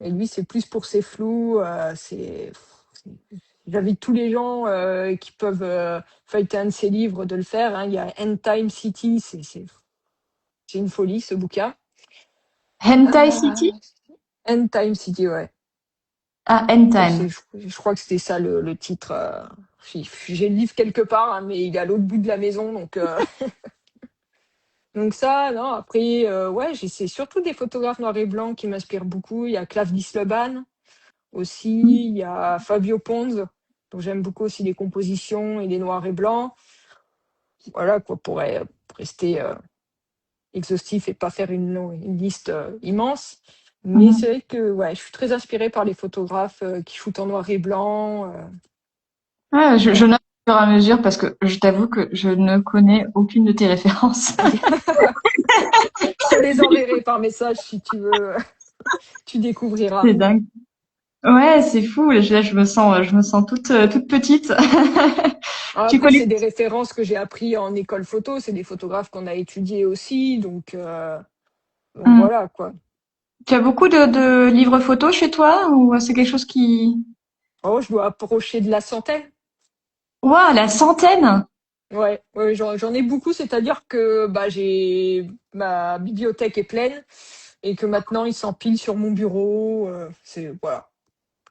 [SPEAKER 2] Et lui, c'est plus pour ses flous, J'invite tous les gens qui peuvent feuilleter un de ses livres de le faire, hein. Il y a End Time City, c'est une folie ce bouquin.
[SPEAKER 1] Hentai City?
[SPEAKER 2] Euh, End Time City, ouais.
[SPEAKER 1] Ah, End Time.
[SPEAKER 2] Je crois que c'était ça le titre. J'ai le livre quelque part, hein, mais il est à l'autre bout de la maison, donc ça, non. Après, ouais, c'est surtout des photographes noirs et blancs qui m'inspirent beaucoup. Il y a Clave Disleban aussi, il y a Fabio Ponz, dont j'aime beaucoup aussi les compositions et les noirs et blancs. Voilà quoi, pour rester exhaustif et pas faire une liste immense. Mais c'est
[SPEAKER 1] Mhm.
[SPEAKER 2] vrai que ouais, je suis très inspirée par les photographes qui shootent en noir et blanc.
[SPEAKER 1] Ouais, je
[SPEAKER 2] Voilà.
[SPEAKER 1] note au fur et à mesure parce que je t'avoue que je ne connais aucune de tes références.
[SPEAKER 2] Je te les enverrai par message si tu veux, tu découvriras.
[SPEAKER 1] C'est dingue. Ouais, c'est fou. Là, je me sens toute petite. Tu
[SPEAKER 2] Après, c'est
[SPEAKER 1] collectes,
[SPEAKER 2] des références que j'ai appris en école photo, c'est des photographes qu'on a étudiés aussi, donc
[SPEAKER 1] hmm.
[SPEAKER 2] voilà quoi.
[SPEAKER 1] Tu as beaucoup de livres photos chez toi ou c'est quelque chose qui...
[SPEAKER 2] Oh, je dois approcher de la centaine.
[SPEAKER 1] Waouh, la centaine!
[SPEAKER 2] Ouais, ouais, j'en ai beaucoup, c'est-à-dire que bah, ma bibliothèque est pleine et que maintenant ils s'empilent sur mon bureau. C'est voilà.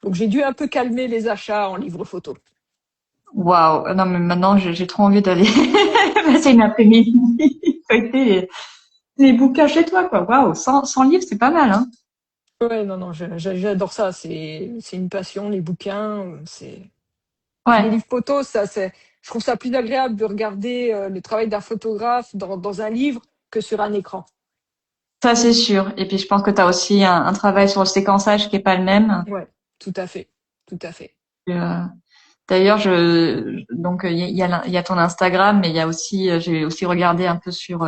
[SPEAKER 2] Donc j'ai dû un peu calmer les achats en livres photo.
[SPEAKER 1] Waouh. Non, mais maintenant, j'ai trop envie d'aller passer une après-midi, feuilleter les bouquins chez toi, quoi. Waouh, 100 livres, c'est pas mal, hein.
[SPEAKER 2] Ouais, non, non, j'adore ça. C'est une passion, les bouquins. Puis les
[SPEAKER 1] Ouais,
[SPEAKER 2] livres photos, je trouve ça plus agréable de regarder le travail d'un photographe dans un livre que sur un écran.
[SPEAKER 1] ça c'est sûr. Et puis je pense que tu as aussi un travail sur le séquençage qui est pas le même.
[SPEAKER 2] Ouais, tout à fait, tout à fait.
[SPEAKER 1] Euh, D'ailleurs, donc il y a ton Instagram, mais il y a aussi, j'ai aussi regardé un peu sur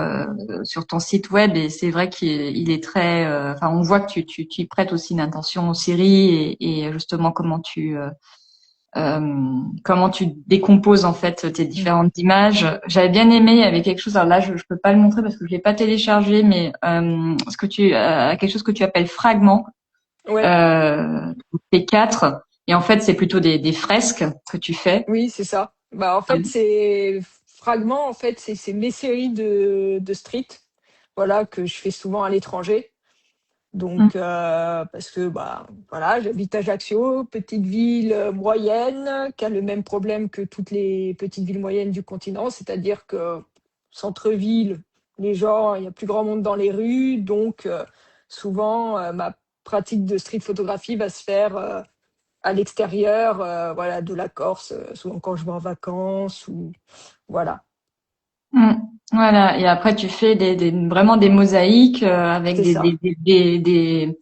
[SPEAKER 1] ton site web et c'est vrai qu'il est très, enfin on voit que tu y prêtes aussi une attention aux séries et justement comment tu décomposes en fait tes
[SPEAKER 2] Mm.
[SPEAKER 1] différentes images. J'avais bien aimé, il y avait quelque chose. Alors là, je peux pas le montrer parce que je l'ai pas téléchargé, mais ce que tu quelque chose que tu appelles fragment,
[SPEAKER 2] Ouais,
[SPEAKER 1] P4. Et en fait, c'est plutôt des fresques que tu fais.
[SPEAKER 2] oui, c'est ça. Bah, en fait, c'est fragments, en fait, c'est mes séries de street, voilà, que je fais souvent à l'étranger.
[SPEAKER 1] Mm.
[SPEAKER 2] Donc, parce que bah, voilà, j'habite à Ajaccio, petite ville moyenne, qui a le même problème que toutes les petites villes moyennes du continent, c'est-à-dire que centre-ville, les gens, il y a plus grand monde dans les rues, donc souvent ma pratique de street photographie va se faire à l'extérieur, voilà, de la Corse, souvent quand je vais en vacances ou voilà,
[SPEAKER 1] Mm. Voilà. Et après, tu fais vraiment des mosaïques avec
[SPEAKER 2] c'est ça.
[SPEAKER 1] des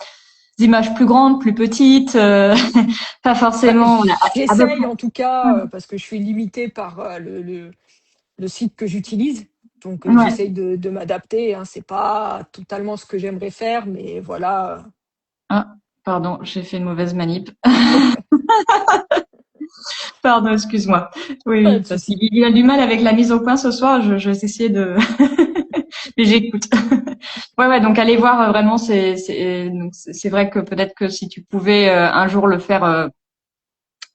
[SPEAKER 1] images plus grandes, plus petites, pas
[SPEAKER 2] Bah,
[SPEAKER 1] forcément voilà, à peu
[SPEAKER 2] j'essaye
[SPEAKER 1] près.
[SPEAKER 2] en tout cas, parce que je suis limitée par le site que j'utilise. Donc
[SPEAKER 1] Ouais.
[SPEAKER 2] j'essaye de m'adapter, hein. C'est pas totalement ce que j'aimerais faire, mais voilà.
[SPEAKER 1] Ah, pardon, j'ai fait une mauvaise manip. Pardon, excuse-moi. Oui,
[SPEAKER 2] Pas de
[SPEAKER 1] oui, parce qu'il
[SPEAKER 2] souci.
[SPEAKER 1] il a du mal avec la mise au point ce soir. Je vais essayer de. Mais j'écoute. Ouais, ouais. Donc allez voir vraiment. C'est vrai que peut-être que si tu pouvais un jour le faire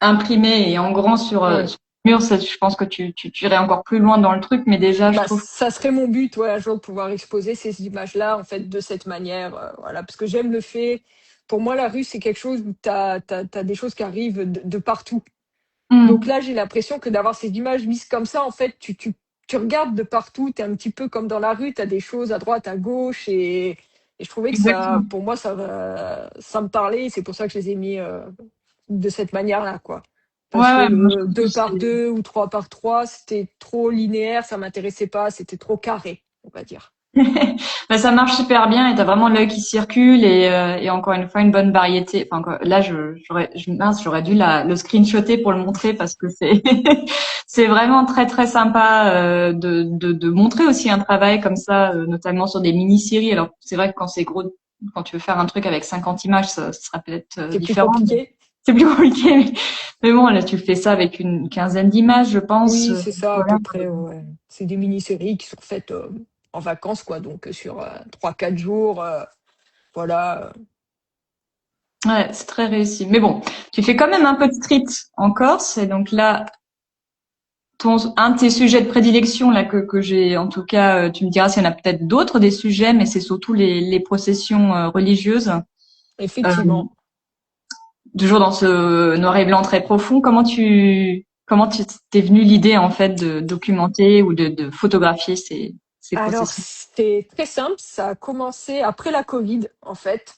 [SPEAKER 1] imprimer et en grand
[SPEAKER 2] Ouais.
[SPEAKER 1] sur le mur, je pense que tu irais encore plus loin dans le truc. Mais déjà, je
[SPEAKER 2] Bah,
[SPEAKER 1] trouve.
[SPEAKER 2] ça serait mon but, ouais, un jour de pouvoir exposer ces images-là, en fait, de cette manière, voilà, parce que j'aime le fait. Pour moi, la rue, c'est quelque chose où t'as des choses qui arrivent de partout. Donc
[SPEAKER 1] Hmm,
[SPEAKER 2] là, j'ai l'impression que d'avoir ces images mises comme ça, en fait, tu regardes de partout, tu es un petit peu comme dans la rue, tu as des choses à droite, à gauche, et je trouvais que ça,
[SPEAKER 1] exactement.
[SPEAKER 2] pour moi, ça me parlait, c'est pour ça que je les ai mis de cette manière-là, quoi. Parce
[SPEAKER 1] Ouais,
[SPEAKER 2] que
[SPEAKER 1] ouais. Moi, je
[SPEAKER 2] le
[SPEAKER 1] trouve que
[SPEAKER 2] 2 par
[SPEAKER 1] c'est.
[SPEAKER 2] 2 ou 3 par 3 c'était trop linéaire, ça m'intéressait pas, c'était trop carré, on va dire.
[SPEAKER 1] Bah, ça marche super bien et t'as vraiment l'œil qui circule et encore une fois une bonne variété. Enfin là mince, j'aurais dû le screenshotter pour le montrer parce que c'est c'est vraiment très très sympa de montrer aussi un travail comme ça, notamment sur des mini-séries. Alors c'est vrai que quand c'est gros, quand tu veux faire un truc avec 50 images, ça sera peut-être
[SPEAKER 2] C'est plus
[SPEAKER 1] différent.
[SPEAKER 2] compliqué.
[SPEAKER 1] C'est plus compliqué. Mais bon, là tu fais ça avec une quinzaine d'images, je pense.
[SPEAKER 2] Oui, c'est ça, à
[SPEAKER 1] Voilà.
[SPEAKER 2] peu près, ouais. C'est des mini-séries qui sont faites en vacances, quoi, donc sur 3-4 jours, voilà.
[SPEAKER 1] Ouais, c'est très réussi. Mais bon, tu fais quand même un peu de street en Corse, et donc là, un de tes sujets de prédilection là que j'ai, en tout cas, tu me diras s'il y en a peut-être d'autres des sujets, mais c'est surtout les processions religieuses. Euh,
[SPEAKER 2] Effectivement.
[SPEAKER 1] Toujours dans ce noir et blanc très profond. Comment tu t'es venu l'idée en fait de documenter ou de photographier ces
[SPEAKER 2] Alors,
[SPEAKER 1] processions?
[SPEAKER 2] c'est très simple. Ça a commencé après la Covid, en fait.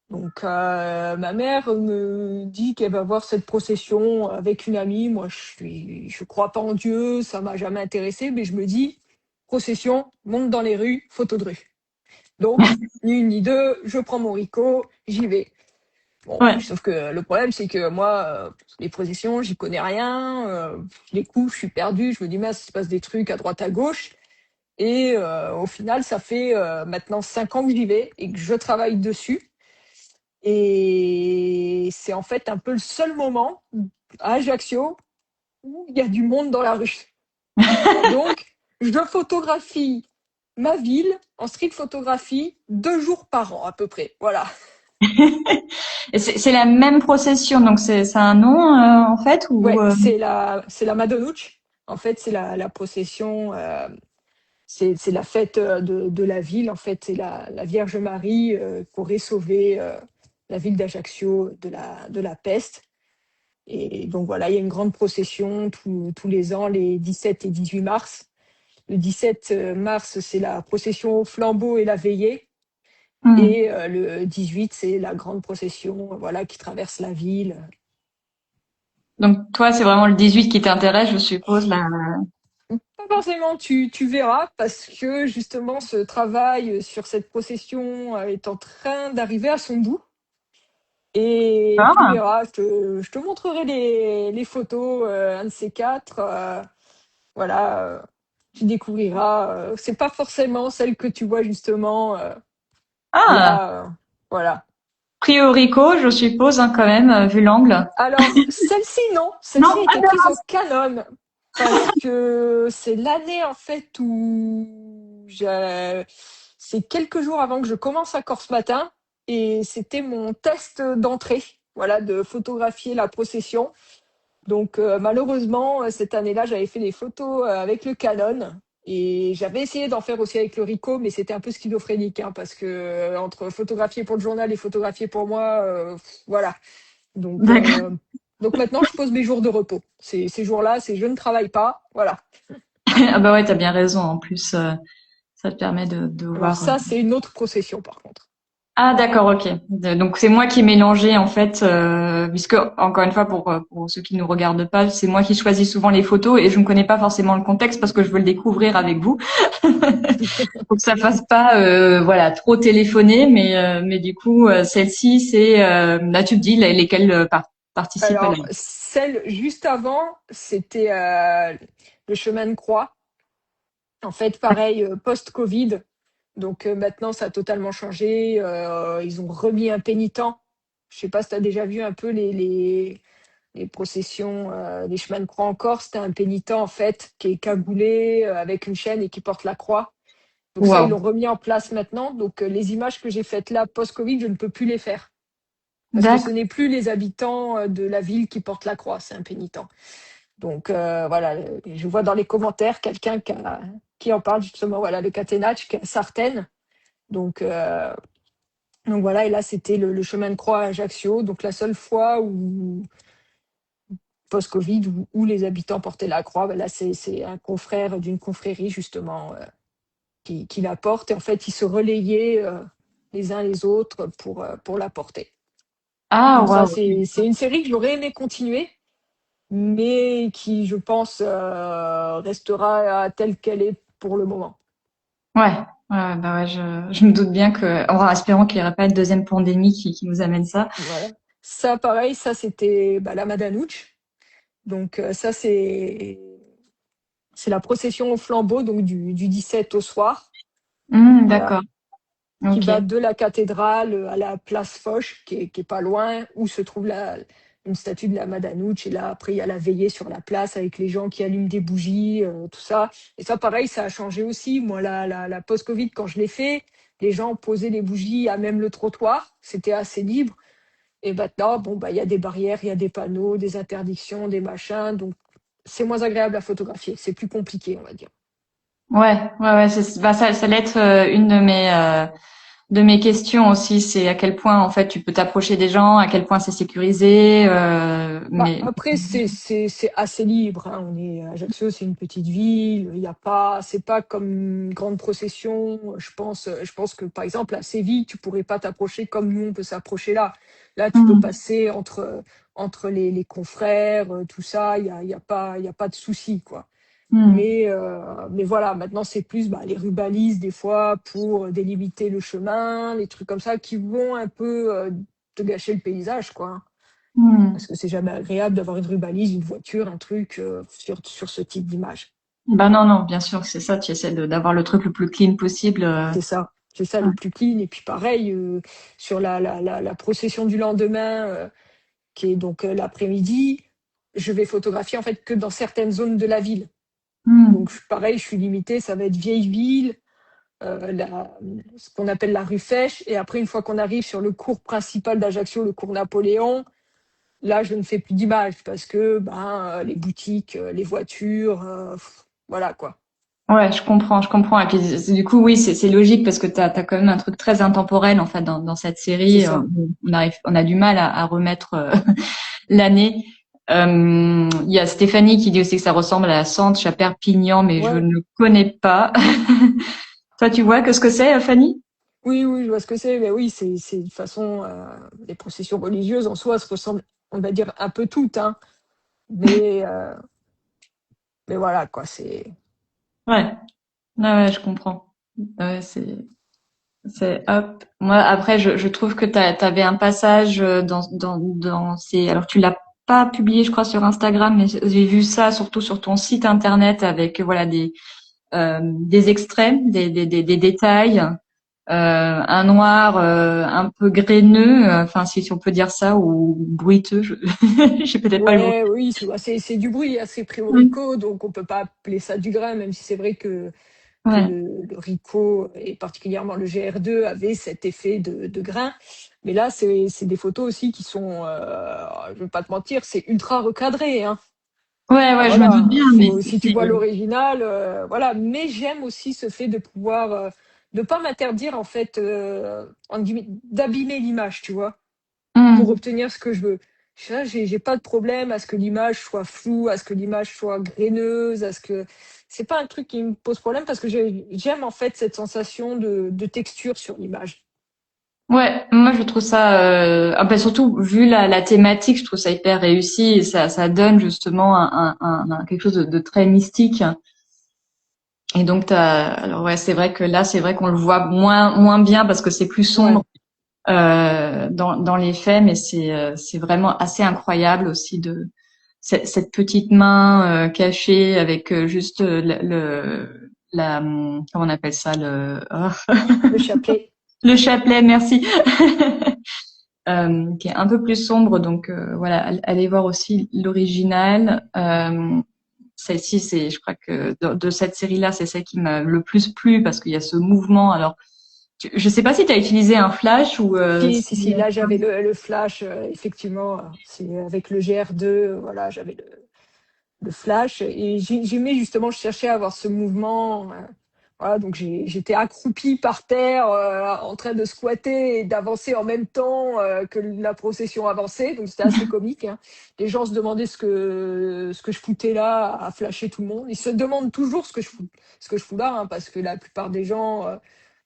[SPEAKER 2] Donc, ma mère me dit qu'elle va voir cette procession avec une amie. Moi, je crois pas en Dieu, ça m'a jamais intéressé, mais je me dis, procession, monte dans les rues, photo de rue. Donc, ni une ni deux, je prends mon Ricoh, j'y vais. Bon,
[SPEAKER 1] Ouais.
[SPEAKER 2] sauf que le problème, c'est que moi, les processions, j'y connais rien. Les coups, je suis perdue. Je me dis, mince, il se passe des trucs à droite, à gauche. Et au final, ça fait maintenant 5 ans que j'y vais et que je travaille dessus. Et c'est en fait un peu le seul moment à Ajaccio où il y a du monde dans la rue. Donc, je photographie ma ville en street photographie 2 jours par an à peu près. Voilà.
[SPEAKER 1] Et c'est la même procession, donc c'est un nom en fait ou
[SPEAKER 2] Ouais, c'est la Madonouche. En fait, c'est la procession, c'est la fête de la ville. En fait, c'est la Vierge Marie qui aurait sauvé la ville d'Ajaccio de la peste. Et donc voilà, il y a une grande procession tous les ans, les 17 et 18 mars. Le 17 mars, c'est la procession au flambeau et la veillée.
[SPEAKER 1] Hmm.
[SPEAKER 2] Et le 18, c'est la grande procession, voilà, qui traverse la ville.
[SPEAKER 1] Donc toi c'est vraiment le 18 qui t'intéresse, je suppose là.
[SPEAKER 2] Pas forcément, tu verras, parce que justement, ce travail sur cette procession est en train d'arriver à son bout. Et tu
[SPEAKER 1] Ah,
[SPEAKER 2] verras, je te montrerai les photos, un de ces quatre. Voilà, tu découvriras. C'est pas forcément celle que tu vois justement
[SPEAKER 1] ah,
[SPEAKER 2] là. Voilà.
[SPEAKER 1] Priorico, je suppose hein, quand même vu l'angle.
[SPEAKER 2] Alors, celle-ci, non. Celle-ci
[SPEAKER 1] Non,
[SPEAKER 2] a
[SPEAKER 1] ah
[SPEAKER 2] été prise au Canon parce que c'est l'année en fait où c'est quelques jours avant que je commence à Corse Matin et c'était mon test d'entrée, voilà, de photographier la procession. Donc malheureusement, cette année-là, j'avais fait des photos avec le Canon et j'avais essayé d'en faire aussi avec le Ricoh, mais c'était un peu schizophrénique hein, parce que entre photographier pour le journal et photographier pour moi, voilà. Donc,
[SPEAKER 1] d'accord.
[SPEAKER 2] euh, donc maintenant, je pose mes jours de repos. Ces jours-là, c'est je ne travaille pas. Voilà.
[SPEAKER 1] Ah bah ouais, t'as bien raison. En plus, ça te permet de
[SPEAKER 2] Alors
[SPEAKER 1] voir.
[SPEAKER 2] ça, c'est une autre procession par contre.
[SPEAKER 1] Ah d'accord, ok. Donc c'est moi qui ai mélangé en fait, puisque encore une fois pour ceux qui ne nous regardent pas, c'est moi qui choisis souvent les photos et je ne connais pas forcément le contexte parce que je veux le découvrir avec vous. Faut que ça fasse pas voilà trop téléphoner, mais du coup celle-ci c'est là tu te dis lesquelles participent à la.
[SPEAKER 2] Alors, celle juste avant, c'était le chemin de croix. En fait, pareil, post-Covid. Donc maintenant, ça a totalement changé. Ils ont remis un pénitent. Je sais pas si tu as déjà vu un peu les processions des chemins de croix en Corse. Tu as un pénitent, en fait, qui est cagoulé avec une chaîne et qui porte la croix. Donc ça, ils
[SPEAKER 1] Waouh.
[SPEAKER 2] l'ont remis en place maintenant. Donc les images que j'ai faites là, post-Covid, je ne peux plus les faire. Parce que ce
[SPEAKER 1] D'accord.
[SPEAKER 2] n'est plus les habitants de la ville qui portent la croix, c'est un pénitent. Donc voilà, je vois dans les commentaires quelqu'un qui en parle justement, voilà, le Catenaccio, qui est à Sartène. Donc, euh, donc voilà, et là c'était le chemin de croix à Ajaccio. Donc la seule fois où, post-Covid, où les habitants portaient la croix, ben là c'est un confrère d'une confrérie justement qui la porte. Et en fait, ils se relayaient les uns les autres pour la porter.
[SPEAKER 1] Ah
[SPEAKER 2] Donc ça,
[SPEAKER 1] waouh.
[SPEAKER 2] c'est une série que j'aurais aimé continuer, mais qui, je pense, restera telle qu'elle est pour le moment.
[SPEAKER 1] Ouais. Ouais, bah ouais, je me doute bien que, en espérant qu'il n'y aurait pas une deuxième pandémie qui nous amène ça.
[SPEAKER 2] Voilà. Ça, pareil, ça c'était bah, la Madanouch. Donc ça, c'est la procession au flambeau, donc du 17 au soir. Voilà.
[SPEAKER 1] D'accord.
[SPEAKER 2] Qui
[SPEAKER 1] Ok.
[SPEAKER 2] va de la cathédrale à la place Foch, qui est pas loin, où se trouve une statue de la Madanouche. Et là, après, il y a la veillée sur la place avec les gens qui allument des bougies, tout ça. Et ça, pareil, ça a changé aussi. Moi, la post-Covid, quand je l'ai fait, les gens posaient les bougies à même le trottoir. C'était assez libre. Et maintenant, bon, bah, il y a des barrières, il y a des panneaux, des interdictions, des machins, donc c'est moins agréable à photographier. C'est plus compliqué, on va dire.
[SPEAKER 1] Ouais, bah ça allait être une de mes questions aussi, c'est à quel point en fait tu peux t'approcher des gens, à quel point c'est sécurisé,
[SPEAKER 2] Bah,
[SPEAKER 1] mais
[SPEAKER 2] après, c'est assez libre, hein. On est, Ajaccio, c'est une petite ville. Il y a pas, c'est pas comme une grande procession. Je pense que, par exemple, à Séville, tu pourrais pas t'approcher comme nous, on peut s'approcher là. Là, tu peux
[SPEAKER 1] Hmm,
[SPEAKER 2] passer entre les confrères, tout ça. Il y a pas de souci, quoi.
[SPEAKER 1] hmm,
[SPEAKER 2] Mais voilà, maintenant, c'est plus, bah, les rubalises, des fois, pour délimiter le chemin, les trucs comme ça qui vont un peu, te gâcher le paysage, quoi, hein.
[SPEAKER 1] hmm.
[SPEAKER 2] Parce que c'est jamais agréable d'avoir une rubalise, une voiture, un truc, sur ce type d'image.
[SPEAKER 1] Bah non, bien sûr, c'est ça, tu essaies d'avoir le truc le plus clean possible.
[SPEAKER 2] C'est ça
[SPEAKER 1] Ouais.
[SPEAKER 2] le plus clean. Et puis pareil, sur la procession du lendemain, qui est donc, l'après-midi, je vais photographier en fait que dans certaines zones de la ville.
[SPEAKER 1] Hmm,
[SPEAKER 2] Donc pareil, je suis limitée, ça va être vieille ville, ce qu'on appelle la rue Fèche. Et après, une fois qu'on arrive sur le cours principal d'Ajaccio, le cours Napoléon, là, je ne fais plus d'images parce que ben, les boutiques, les voitures, voilà quoi.
[SPEAKER 1] ouais, je comprends. Et puis du coup, oui, c'est logique parce que t'as quand même un truc très intemporel en fait dans cette
[SPEAKER 2] C'est
[SPEAKER 1] série.
[SPEAKER 2] ça.
[SPEAKER 1] On a du mal à remettre l'année. Il y a Stéphanie qui dit aussi que ça ressemble à la Sanche à Perpignan, mais je
[SPEAKER 2] Ouais.
[SPEAKER 1] ne connais pas. Toi, tu vois que ce que c'est, Fanny?
[SPEAKER 2] Oui, oui, je vois ce que c'est. Mais oui, c'est de toute façon, les processions religieuses en soi se ressemblent, on va dire, un peu toutes, hein. Mais, euh, mais voilà quoi.
[SPEAKER 1] Ouais, ouais, je comprends. Ouais, c'est hop. Moi, après, je trouve que t'avais un passage dans ces. Alors, tu l'as pas publié, je crois, sur Instagram, mais j'ai vu ça surtout sur ton site internet avec voilà des extraits, des détails, un noir un peu graineux, enfin si on peut dire ça, ou bruiteux. J'ai peut-être pas le mot.
[SPEAKER 2] Ouais, oui, c'est du bruit, hein, c'est
[SPEAKER 1] Mm.
[SPEAKER 2] pré-au-RICO, donc on peut pas appeler ça du grain, même si c'est vrai que
[SPEAKER 1] Ouais,
[SPEAKER 2] le RICO et particulièrement le GR2 avait cet effet de grain. Mais là, c'est des photos aussi qui sont, je vais pas te mentir, c'est ultra recadré, hein.
[SPEAKER 1] ouais, je me doute
[SPEAKER 2] Voilà,
[SPEAKER 1] bien, mais
[SPEAKER 2] si tu vois l'original, voilà. Mais j'aime aussi ce fait de pouvoir, de pas m'interdire en fait, entre guillemets, d'abîmer l'image, tu vois, pour
[SPEAKER 1] Mm.
[SPEAKER 2] obtenir ce que je veux. Ça, j'ai pas de problème à ce que l'image soit floue, à ce que l'image soit graineuse, à ce que c'est pas un truc qui me pose problème parce que j'aime en fait cette sensation de texture sur l'image.
[SPEAKER 1] Ouais, moi je trouve ça, bah, surtout vu la thématique, je trouve ça hyper réussi et ça donne justement quelque chose de très mystique. Et donc alors ouais, c'est vrai que là, c'est vrai qu'on le voit moins bien parce que c'est plus sombre
[SPEAKER 2] Ouais.
[SPEAKER 1] dans les faits, mais c'est vraiment assez incroyable aussi de cette petite main cachée avec juste comment on appelle ça
[SPEAKER 2] Le chapelet.
[SPEAKER 1] le chapelet, merci. Qui est un peu plus sombre. Donc voilà, allez voir aussi l'original. Celle-ci, c'est, je crois que de cette série-là, c'est celle qui m'a le plus plu parce qu'il y a ce mouvement. Alors, je sais pas si tu as utilisé un flash ou
[SPEAKER 2] Si, là j'avais le flash, effectivement, c'est avec le GR2, voilà, j'avais le flash et j'aimais justement, je cherchais à avoir ce mouvement, voilà, donc j'étais accroupie par terre, en train de squatter et d'avancer en même temps, que la procession avançait, donc c'était assez comique, hein. Les gens se demandaient ce que je foutais là à flasher tout le monde. Ils se demandent toujours ce que je fous là, hein, parce que la plupart des gens,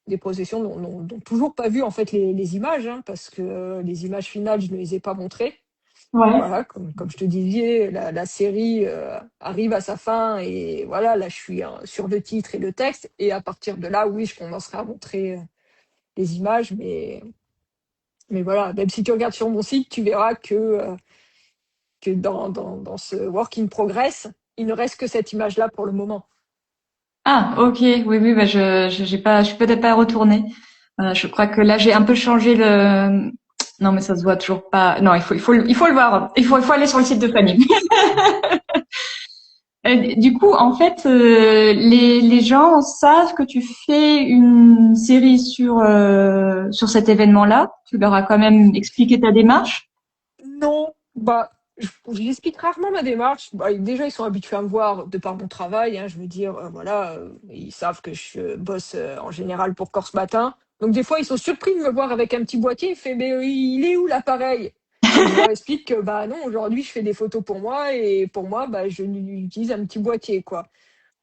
[SPEAKER 2] des processions n'ont toujours pas vu en fait les images, hein, parce que, les images finales, je ne les ai pas montrées.
[SPEAKER 1] ouais.
[SPEAKER 2] Voilà, comme je te disais, la série, arrive à sa fin et voilà, là je suis, sur le titre et le texte et à partir de là, oui, je commencerai à montrer, les images, mais voilà, même si tu regardes sur mon site, tu verras que dans ce work in progress, il ne reste que cette image-là pour le moment.
[SPEAKER 1] Ah, ok, oui, bah j'ai pas, je suis peut-être pas retournée. Je crois que là j'ai un peu changé le. Non, mais ça se voit toujours pas. Non, il faut le voir. Il faut aller sur le site de Fanny. Du coup, en fait, les gens savent que tu fais une série sur cet événement-là. Tu leur as quand même expliqué ta démarche.
[SPEAKER 2] Non, bah, j'explique rarement ma démarche. Bah, déjà, ils sont habitués à me voir de par mon travail, hein, je veux dire, voilà, ils savent que je bosse, en général pour Corse Matin. Donc des fois, ils sont surpris de me voir avec un petit boîtier. Ils font: «Mais, il est où l'appareil?» Donc je leur explique que, bah, non, aujourd'hui, je fais des photos pour moi et pour moi, bah, je utilise un petit boîtier, quoi.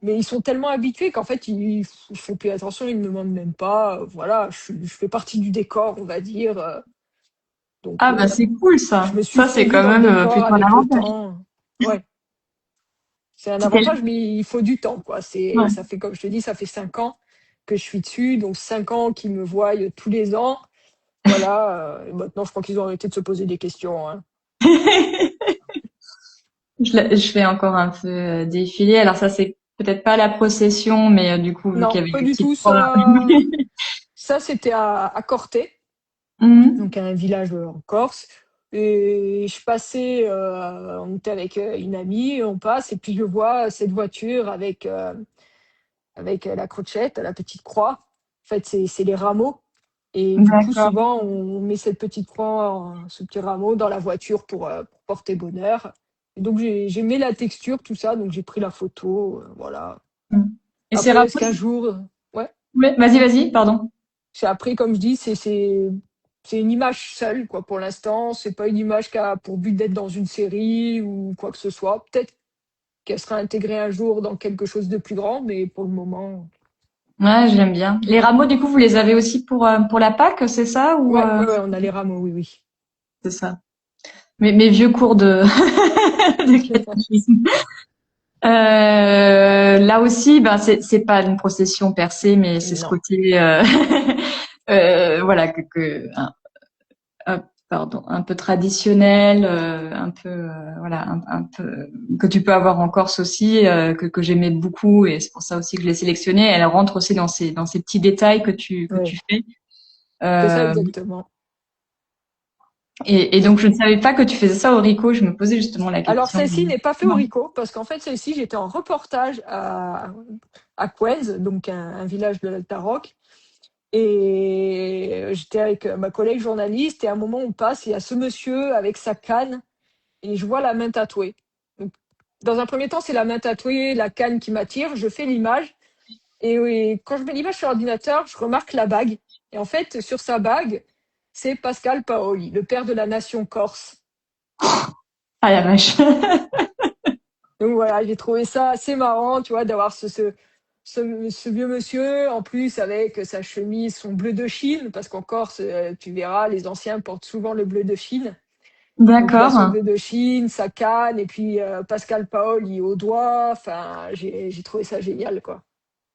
[SPEAKER 2] Mais ils sont tellement habitués qu'en fait, ils font plus attention, ils me demandent même pas, voilà, je fais partie du décor, on va dire, donc
[SPEAKER 1] Ah bah c'est cool ça.
[SPEAKER 2] je me suis
[SPEAKER 1] Ça c'est
[SPEAKER 2] fondue
[SPEAKER 1] quand
[SPEAKER 2] dans le
[SPEAKER 1] même
[SPEAKER 2] décor
[SPEAKER 1] plutôt un
[SPEAKER 2] avec le
[SPEAKER 1] avantage.
[SPEAKER 2] temps. Ouais, c'est un
[SPEAKER 1] C'est quel...
[SPEAKER 2] avantage, mais il faut du temps, quoi.
[SPEAKER 1] Ouais.
[SPEAKER 2] Ça fait, comme je te dis, ça fait 5 ans que je suis dessus, donc 5 ans qu'ils me voient tous les ans. Voilà, et maintenant, je crois qu'ils ont arrêté de se poser des questions, hein.
[SPEAKER 1] Je fais encore un peu défiler. Alors ça c'est peut-être pas la procession, mais du coup vu qu'il
[SPEAKER 2] Non,
[SPEAKER 1] y avait
[SPEAKER 2] pas
[SPEAKER 1] les
[SPEAKER 2] du
[SPEAKER 1] petites
[SPEAKER 2] tout.
[SPEAKER 1] croix.
[SPEAKER 2] Ça c'était à Corté,
[SPEAKER 1] Mhm.
[SPEAKER 2] donc un village en Corse. Et je passais, on était avec une amie, on passe, et puis je vois cette voiture avec la crochette, la petite croix. En fait, c'est les rameaux. Et du coup,
[SPEAKER 1] D'accord.
[SPEAKER 2] souvent, on met cette petite croix, ce petit rameau dans la voiture pour porter bonheur. Et donc, j'aimais la texture, tout ça, donc j'ai pris la photo, voilà.
[SPEAKER 1] Mhm. Et c'est
[SPEAKER 2] Après,
[SPEAKER 1] rapport.
[SPEAKER 2] est-ce qu'un jour, ouais,
[SPEAKER 1] Ouais, vas-y, pardon.
[SPEAKER 2] c'est après, comme je dis, c'est une image seule, quoi, pour l'instant. C'est pas une image qui a pour but d'être dans une série ou quoi que ce soit. Peut-être qu'elle sera intégrée un jour dans quelque chose de plus grand, mais pour le moment,
[SPEAKER 1] Ouais, j'aime bien. Les rameaux, du coup, vous les avez aussi pour la Pâque, c'est ça ou
[SPEAKER 2] ouais, ouais, ouais, on a les rameaux, oui, oui.
[SPEAKER 1] c'est ça? Mes vieux cours de, de catéchisme. Là aussi, ben c'est pas une procession percée, mais c'est ce
[SPEAKER 2] Non.
[SPEAKER 1] côté voilà un- pardon, un peu traditionnel, un peu voilà un peu que tu peux avoir en Corse aussi, que j'aimais beaucoup et c'est pour ça aussi que je l'ai sélectionnée. Elle rentre aussi dans ces petits détails que tu
[SPEAKER 2] Oui,
[SPEAKER 1] fais.
[SPEAKER 2] c'est ça
[SPEAKER 1] Euh,
[SPEAKER 2] exactement.
[SPEAKER 1] et donc je ne savais pas que tu faisais ça au Rico. Je me posais justement la
[SPEAKER 2] Alors
[SPEAKER 1] question.
[SPEAKER 2] celle-ci n'est pas faite au
[SPEAKER 1] Non.
[SPEAKER 2] Rico, parce qu'en fait celle-ci, j'étais en reportage à Couennes, donc un village de l'Alta Roque, et j'étais avec ma collègue journaliste, et à un moment on passe, il y a ce monsieur avec sa canne, et je vois la main tatouée. Donc, dans un premier temps, c'est la main tatouée, la canne qui m'attire, je fais l'image, et quand je mets l'image sur l'ordinateur, je remarque la bague. Et en fait, sur sa bague, c'est Pascal Paoli, le père de la nation corse.
[SPEAKER 1] Ah la vache.
[SPEAKER 2] Donc voilà, j'ai trouvé ça assez marrant, tu vois, d'avoir ce vieux monsieur, en plus avec sa chemise, son bleu de Chine, parce qu'en Corse, tu verras, les anciens portent souvent le bleu de Chine. Donc il a son
[SPEAKER 1] D'accord.
[SPEAKER 2] bleu de Chine, sa canne, et puis Pascal Paoli au doigt. Enfin, j'ai trouvé ça génial, quoi.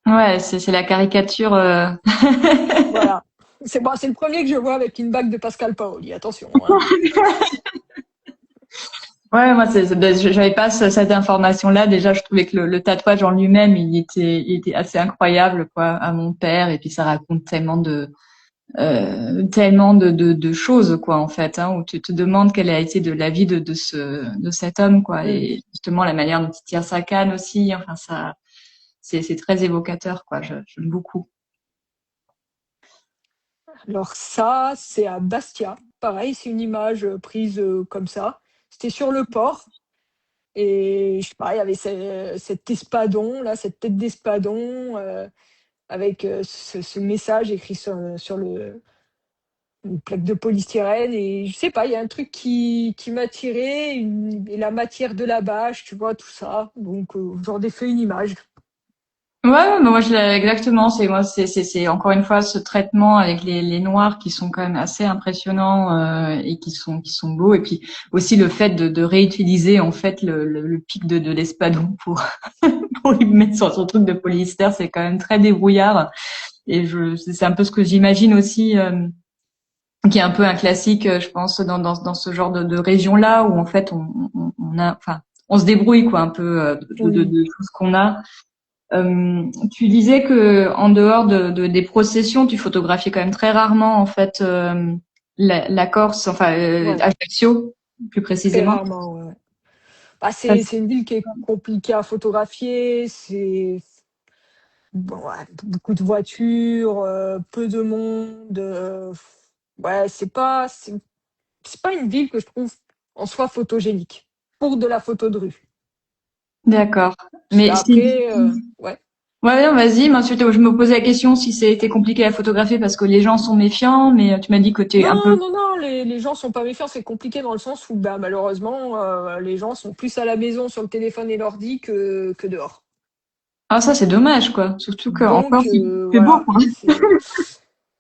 [SPEAKER 1] Ouais, c'est la caricature.
[SPEAKER 2] Voilà. C'est bon, c'est le premier que je vois avec une bague de Pascal Paoli, attention, hein.
[SPEAKER 1] Ouais, moi, ben, j'avais pas cette information-là. Déjà, je trouvais que le tatouage en lui-même, il était assez incroyable, quoi, à mon père. Et puis, ça raconte tellement de choses, quoi, en fait, hein, où tu te demandes quelle a été de la vie de cet homme, quoi.
[SPEAKER 2] Mm.
[SPEAKER 1] Et justement, la manière dont il tire sa canne aussi. Enfin, c'est très évocateur, quoi. J'aime beaucoup.
[SPEAKER 2] Alors ça, c'est à Bastia. Pareil, c'est une image prise comme ça. C'était sur le port. Et je sais pas, il y avait cet espadon là, cette tête d'espadon, avec, ce message écrit sur une plaque de polystyrène, et je sais pas, il y a un truc qui m'a attiré, et la matière de la bâche, tu vois? Tout ça, donc j'en ai fait une image.
[SPEAKER 1] Ouais, bah moi exactement. C'est encore une fois ce traitement avec les noirs qui sont quand même assez impressionnants et qui sont beaux. Et puis aussi le fait de réutiliser en fait le pic de l'espadon pour pour lui mettre sur son truc de polyester, c'est quand même très débrouillard. Et c'est un peu ce que j'imagine aussi, qui est un peu un classique, je pense, dans ce genre de région là où en fait on a, enfin, on se débrouille quoi un peu
[SPEAKER 2] Oui.
[SPEAKER 1] de tout ce qu'on a. Tu disais que en dehors des processions, tu photographiais quand même très rarement en fait la Corse, enfin
[SPEAKER 2] Ouais,
[SPEAKER 1] Ajaccio plus
[SPEAKER 2] très
[SPEAKER 1] précisément.
[SPEAKER 2] rarement, ouais, ouais. Bah,
[SPEAKER 1] Parce-
[SPEAKER 2] c'est une ville qui est compliquée à photographier, c'est bon, ouais, beaucoup de voitures, peu de monde, ouais, c'est pas une ville que je trouve en soi photogénique, pour de la photo de rue.
[SPEAKER 1] D'accord.
[SPEAKER 2] Parce
[SPEAKER 1] Mais si,
[SPEAKER 2] qu'après, ouais.
[SPEAKER 1] ouais, non, vas-y. Moi, ensuite, je me posais la question si c'était compliqué à photographier parce que les gens sont méfiants, mais tu m'as dit que t'es un peu.
[SPEAKER 2] Non, non, non, les gens sont pas méfiants, c'est compliqué dans le sens où, bah, malheureusement, les gens sont plus à la maison sur le téléphone et l'ordi que dehors.
[SPEAKER 1] Ah, ça, c'est dommage, quoi. Surtout qu'en
[SPEAKER 2] Donc,
[SPEAKER 1] Corse, il fait beau,
[SPEAKER 2] voilà,
[SPEAKER 1] quoi.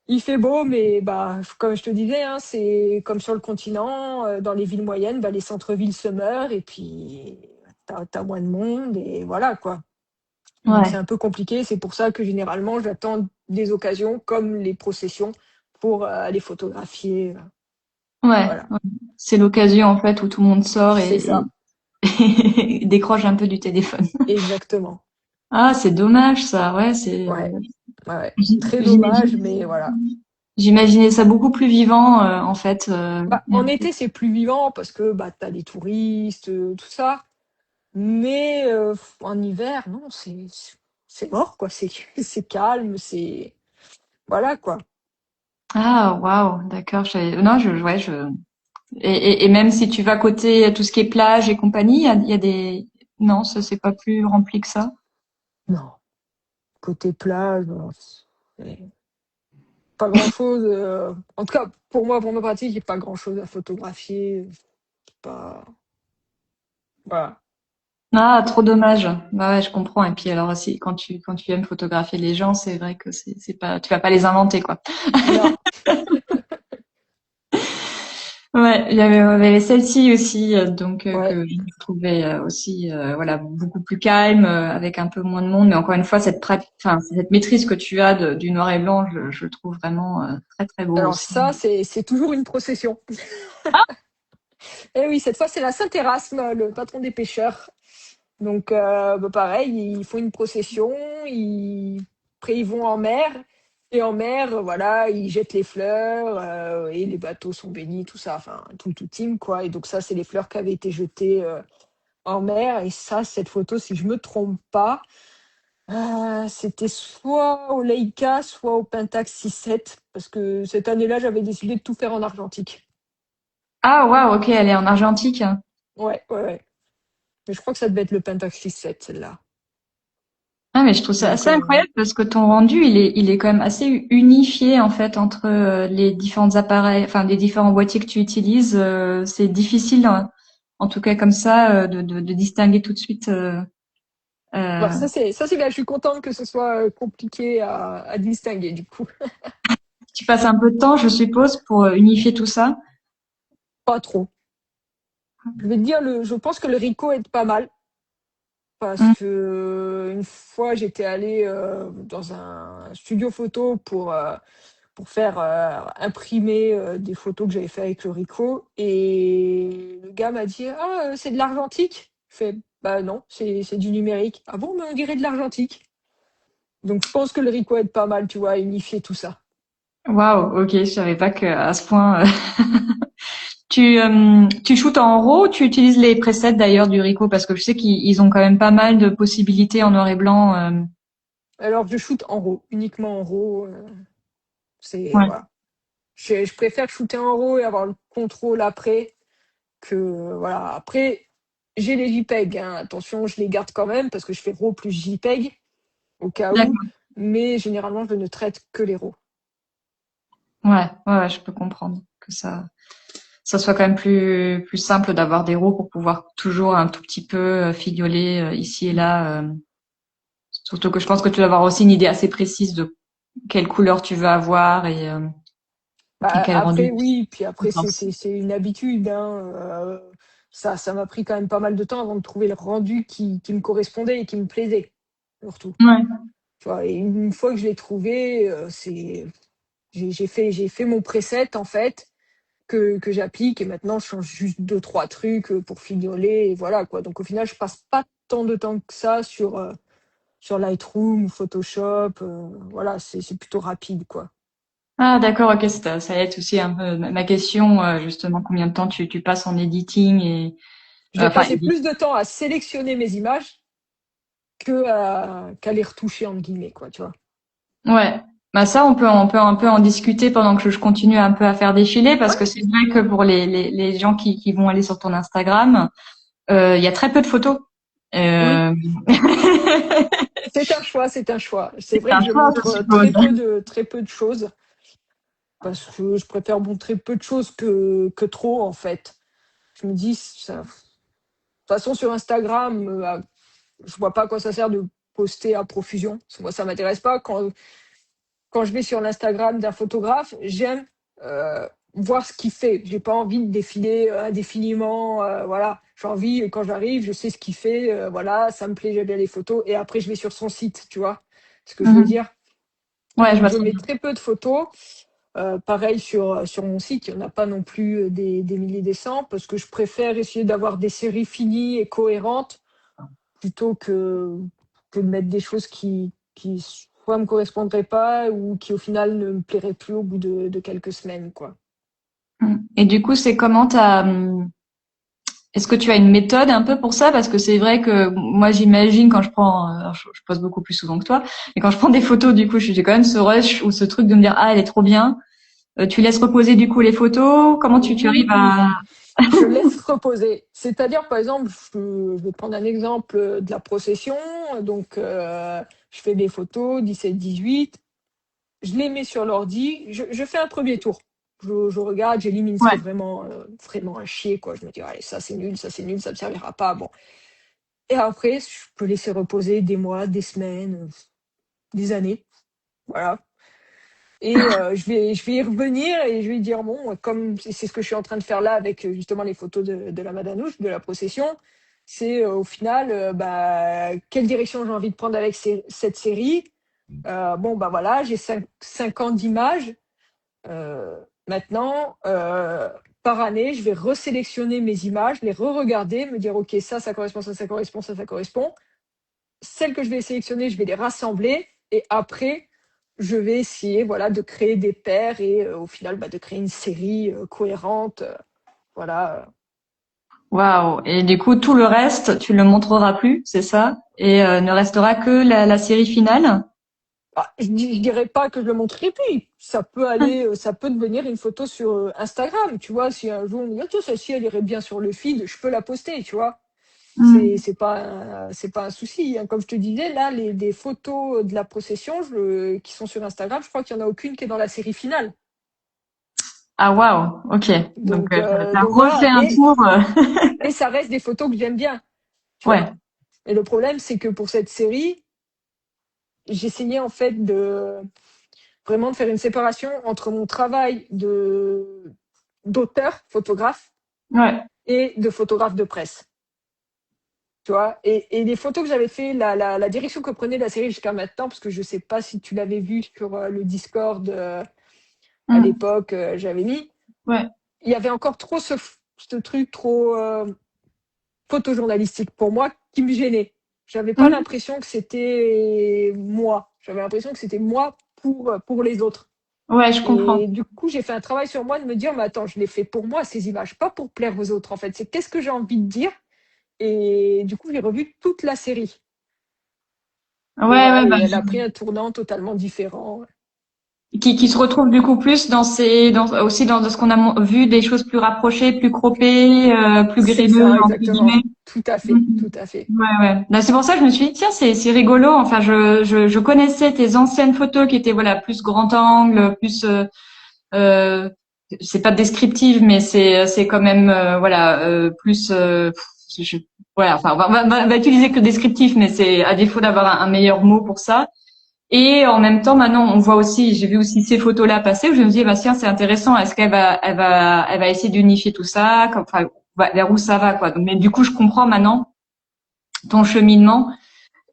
[SPEAKER 2] il fait beau, mais bah, comme je te disais, hein, c'est comme sur le continent, dans les villes moyennes, bah, les centres-villes se meurent et puis t'as moins de monde et voilà quoi. Donc c'est
[SPEAKER 1] Ouais,
[SPEAKER 2] un peu compliqué, c'est pour ça que généralement j'attends des occasions comme les processions pour aller photographier.
[SPEAKER 1] ouais.
[SPEAKER 2] Voilà,
[SPEAKER 1] Ouais. C'est l'occasion, en fait, où tout le monde sort
[SPEAKER 2] c'est ça,
[SPEAKER 1] et décroche un peu du téléphone.
[SPEAKER 2] exactement.
[SPEAKER 1] Ah, c'est dommage, ça. Ouais, c'est.
[SPEAKER 2] Ouais, ouais, ouais. Très dommage,
[SPEAKER 1] J'imagine.
[SPEAKER 2] mais voilà.
[SPEAKER 1] J'imaginais ça beaucoup plus vivant, en fait.
[SPEAKER 2] Bah, en été, c'est plus vivant parce que bah, tu as les touristes, tout ça. Mais en hiver, non, c'est mort, quoi. C'est c'est calme, c'est voilà, quoi.
[SPEAKER 1] Ah, waouh, d'accord. Non, ouais, et même si tu vas côté tout ce qui est plage et compagnie, il y a des. Non, ça c'est pas plus rempli que ça.
[SPEAKER 2] Non, côté plage, c'est pas grand-chose. En tout cas, pour moi, pour ma pratique, il y a pas grand-chose à photographier. C'est pas voilà.
[SPEAKER 1] Ah, trop dommage. Bah ouais, je comprends. Et puis alors aussi, quand tu aimes photographier les gens, c'est vrai que c'est pas, tu vas pas les inventer, quoi.
[SPEAKER 2] Non.
[SPEAKER 1] Ouais, il y avait celle-ci aussi,
[SPEAKER 2] Ouais.
[SPEAKER 1] que je trouvais aussi, voilà, beaucoup plus calme, avec un peu moins de monde. Mais encore une fois, enfin, cette maîtrise que tu as du noir et blanc, je le trouve vraiment très très beau
[SPEAKER 2] Alors
[SPEAKER 1] aussi.
[SPEAKER 2] ça, c'est toujours une procession. Et oui, cette fois, c'est la Saint Erasme, le patron des pêcheurs. Donc, bah, pareil, ils font une procession, après ils vont en mer, et en mer, voilà, ils jettent les fleurs, et les bateaux sont bénis, tout ça, enfin, tout team, quoi. Et donc ça, c'est les fleurs qui avaient été jetées en mer. Et ça, cette photo, si je me trompe pas, c'était soit au Leica, soit au Pentax 6-7, parce que cette année-là, j'avais décidé de tout faire en argentique.
[SPEAKER 1] Ah, waouh, ok, elle est en argentique.
[SPEAKER 2] Ouais, ouais, ouais. Mais je crois que ça devait être le Pentax 6-7, celle-là.
[SPEAKER 1] Ah, mais je trouve ça
[SPEAKER 2] Donc,
[SPEAKER 1] assez incroyable parce que ton rendu, il est quand même assez unifié en fait entre les différents appareils, enfin les différents boîtiers que tu utilises. C'est difficile, hein, en tout cas comme ça, de distinguer tout de suite.
[SPEAKER 2] bah,
[SPEAKER 1] Euh,
[SPEAKER 2] ça c'est bien, je suis contente que ce soit compliqué à distinguer du coup.
[SPEAKER 1] Tu passes un peu de temps, je suppose, pour unifier tout ça.
[SPEAKER 2] Pas trop. Je vais te dire, je pense que le Ricoh est pas mal parce
[SPEAKER 1] Mm.
[SPEAKER 2] que une fois j'étais allée dans un studio photo pour faire imprimer des photos que j'avais fait avec le Ricoh et le gars m'a dit ah c'est de l'argentique. Je fais bah non, c'est du numérique. Ah bon, mais on dirait de l'argentique. Donc je pense que le Ricoh est pas mal, tu vois, à unifier tout ça.
[SPEAKER 1] Waouh, ok, je savais pas que à ce point. Tu shootes en RAW, tu utilises les presets d'ailleurs du Ricoh parce que je sais qu'ils ont quand même pas mal de possibilités en noir et blanc.
[SPEAKER 2] Alors je shoot en RAW, uniquement en RAW. C'est
[SPEAKER 1] Ouais,
[SPEAKER 2] voilà. Je préfère shooter en RAW et avoir le contrôle après que voilà. Après, j'ai les JPEG, hein. Attention, je les garde quand même parce que je fais RAW plus JPEG au cas où,
[SPEAKER 1] d'accord.
[SPEAKER 2] mais généralement je ne traite que les RAW.
[SPEAKER 1] Ouais, ouais, ouais, je peux comprendre que ça soit quand même plus simple d'avoir des RAW pour pouvoir toujours un tout petit peu figurer ici et là. Surtout que je pense que tu dois avoir aussi une idée assez précise de quelle couleur tu veux avoir et
[SPEAKER 2] Bah,
[SPEAKER 1] quel rendu.
[SPEAKER 2] après, oui, puis après
[SPEAKER 1] Enfin,
[SPEAKER 2] c'est une habitude, hein, ça m'a pris quand même pas mal de temps avant de trouver le rendu qui me correspondait et qui me plaisait, surtout.
[SPEAKER 1] ouais.
[SPEAKER 2] Tu vois? Et une fois que je l'ai trouvé, c'est j'ai fait mon preset en fait, que j'applique et maintenant je change juste deux trois trucs, pour figurer et voilà quoi. Donc au final, je passe pas tant de temps que ça sur Lightroom ou Photoshop, voilà, c'est plutôt rapide quoi.
[SPEAKER 1] Ah, d'accord, ok, ça aide aussi un peu ma question, justement, combien de temps tu passes en editing
[SPEAKER 2] Je vais
[SPEAKER 1] Enfin,
[SPEAKER 2] passer plus de temps à sélectionner mes images qu'à les retoucher, entre guillemets, quoi, tu vois.
[SPEAKER 1] ouais. Bah ça, on peut un peu en discuter pendant que je continue un peu à faire défiler, parce que
[SPEAKER 2] Ouais,
[SPEAKER 1] c'est vrai que pour les gens qui vont aller sur ton Instagram, il y a très peu de photos.
[SPEAKER 2] oui.
[SPEAKER 1] Euh...
[SPEAKER 2] C'est un choix, c'est un choix. C'est
[SPEAKER 1] c'est
[SPEAKER 2] vrai
[SPEAKER 1] un
[SPEAKER 2] que je
[SPEAKER 1] choix, je
[SPEAKER 2] montre
[SPEAKER 1] suppose.
[SPEAKER 2] très peu de choses parce que je préfère montrer peu de choses que trop, en fait. Je me dis, de toute façon, sur Instagram, je vois pas à quoi ça sert de poster à profusion. Parce que moi, ça m'intéresse pas. Quand je vais sur l'Instagram d'un photographe, j'aime voir ce qu'il fait. J'ai pas envie de défiler indéfiniment. Voilà, j'ai envie, quand j'arrive, je sais ce qu'il fait. Voilà, ça me plaît, j'aime bien les photos. Et après, je vais sur son site, tu vois ce que je veux
[SPEAKER 1] Mhm.
[SPEAKER 2] dire.
[SPEAKER 1] Ouais, je
[SPEAKER 2] Donc,
[SPEAKER 1] vois
[SPEAKER 2] je
[SPEAKER 1] très
[SPEAKER 2] mets
[SPEAKER 1] bien.
[SPEAKER 2] très peu de photos. Pareil sur mon site, il n'y en a pas non plus des milliers, des cents, parce que je préfère essayer d'avoir des séries finies et cohérentes plutôt que de mettre des choses qui soit me correspondraient pas ou qui au final ne me plairaient plus au bout de quelques semaines, quoi.
[SPEAKER 1] Et du coup, c'est comment est-ce que tu as une méthode un peu pour ça? Parce que c'est vrai que moi, j'imagine quand je prends, alors, je pose beaucoup plus souvent que toi, mais quand je prends des photos, du coup, j'ai quand même ce rush ou ce truc de me dire, ah, elle est trop bien. Tu laisses reposer du coup les photos. Comment tu arrives
[SPEAKER 2] Oui,
[SPEAKER 1] à...
[SPEAKER 2] je laisse reposer. C'est-à-dire, par exemple, je vais prendre un exemple de la procession. Donc, je fais des photos 17-18, je les mets sur l'ordi, je fais un premier tour. Je regarde, j'élimine ce qui est
[SPEAKER 1] Ouais,
[SPEAKER 2] vraiment à chier, quoi. Je me dis, allez, ça c'est nul, ça ne me servira pas. Bon. Et après, je peux laisser reposer des mois, des semaines, des années. Voilà. Et je vais y revenir et je vais dire, bon, comme c'est ce que je suis en train de faire là avec justement les photos de la Madanouche, de la procession, c'est au final, bah, quelle direction j'ai envie de prendre avec cette série. Bon, bah voilà, j'ai 5 ans d'images. Maintenant, par année, je vais resélectionner mes images, les re-regarder, me dire, OK, ça correspond, ça correspond, ça correspond. Celles que je vais sélectionner, je vais les rassembler et après, je vais essayer, voilà, de créer des paires et au final, bah, de créer une série cohérente. Voilà.
[SPEAKER 1] waouh. Et du coup, tout le reste, tu le montreras plus, c'est ça? Et ne restera que la série finale?
[SPEAKER 2] Ah, je dirais pas que je le montrerai plus. Ça peut aller, ça peut devenir une photo sur Instagram, tu vois. Si un jour on me dit, ah, tiens, celle-ci, elle irait bien sur le feed, je peux la poster, tu vois.
[SPEAKER 1] Hmm.
[SPEAKER 2] C'est pas un souci, hein. Comme je te disais, là, des photos de la procession qui sont sur Instagram, je crois qu'il y en a aucune qui est dans la série finale.
[SPEAKER 1] Ah waouh, ok. Donc, t'as
[SPEAKER 2] Donc
[SPEAKER 1] refait
[SPEAKER 2] voilà.
[SPEAKER 1] un tour.
[SPEAKER 2] Mais ça reste des photos que j'aime bien, tu vois.
[SPEAKER 1] Ouais.
[SPEAKER 2] Et le problème, c'est que pour cette série, j'essayais en fait de vraiment de faire une séparation entre mon travail d'auteur, photographe,
[SPEAKER 1] Ouais.
[SPEAKER 2] et de photographe de presse. Tu vois, et les photos que j'avais fait, la direction que prenait la série jusqu'à maintenant, parce que je sais pas si tu l'avais vu sur le Discord à
[SPEAKER 1] Hmm.
[SPEAKER 2] l'époque, j'avais mis,
[SPEAKER 1] Ouais.
[SPEAKER 2] il y avait encore trop ce truc trop photojournalistique pour moi qui me gênait. J'avais pas
[SPEAKER 1] Hmm.
[SPEAKER 2] l'impression que c'était moi. J'avais l'impression que c'était moi pour les autres.
[SPEAKER 1] Ouais, je comprends.
[SPEAKER 2] Et du coup, j'ai fait un travail sur moi de me dire, mais attends, je l'ai fait pour moi, ces images, pas pour plaire aux autres, en fait. C'est qu'est-ce que j'ai envie de dire. Et du coup, j'ai revu toute la série. Et
[SPEAKER 1] Ouais,
[SPEAKER 2] voilà,
[SPEAKER 1] ouais,
[SPEAKER 2] et
[SPEAKER 1] bah,
[SPEAKER 2] elle a pris un tournant totalement différent.
[SPEAKER 1] qui se retrouve du coup plus dans aussi dans ce qu'on a vu des choses plus rapprochées, plus croppées, plus
[SPEAKER 2] C'est
[SPEAKER 1] grilleuses
[SPEAKER 2] ça,
[SPEAKER 1] entre guillemets.
[SPEAKER 2] exactement. Tout à fait,
[SPEAKER 1] Mhm.
[SPEAKER 2] tout à fait.
[SPEAKER 1] Ouais, ouais. Bah, c'est pour ça que je me suis dit, tiens, c'est rigolo. Enfin, je connaissais tes anciennes photos qui étaient, voilà, plus grand angle, plus, euh, c'est pas descriptive, mais c'est quand même, voilà, plus, je, voilà, enfin, on va utiliser que descriptif, mais c'est à défaut d'avoir un meilleur mot pour ça. Et en même temps, maintenant, on voit aussi, j'ai vu aussi ces photos-là passer où je me dis, bah, tiens, c'est intéressant. Est-ce qu'elle va essayer d'unifier tout ça, enfin, vers où ça va, quoi. Donc, mais du coup, je comprends maintenant ton cheminement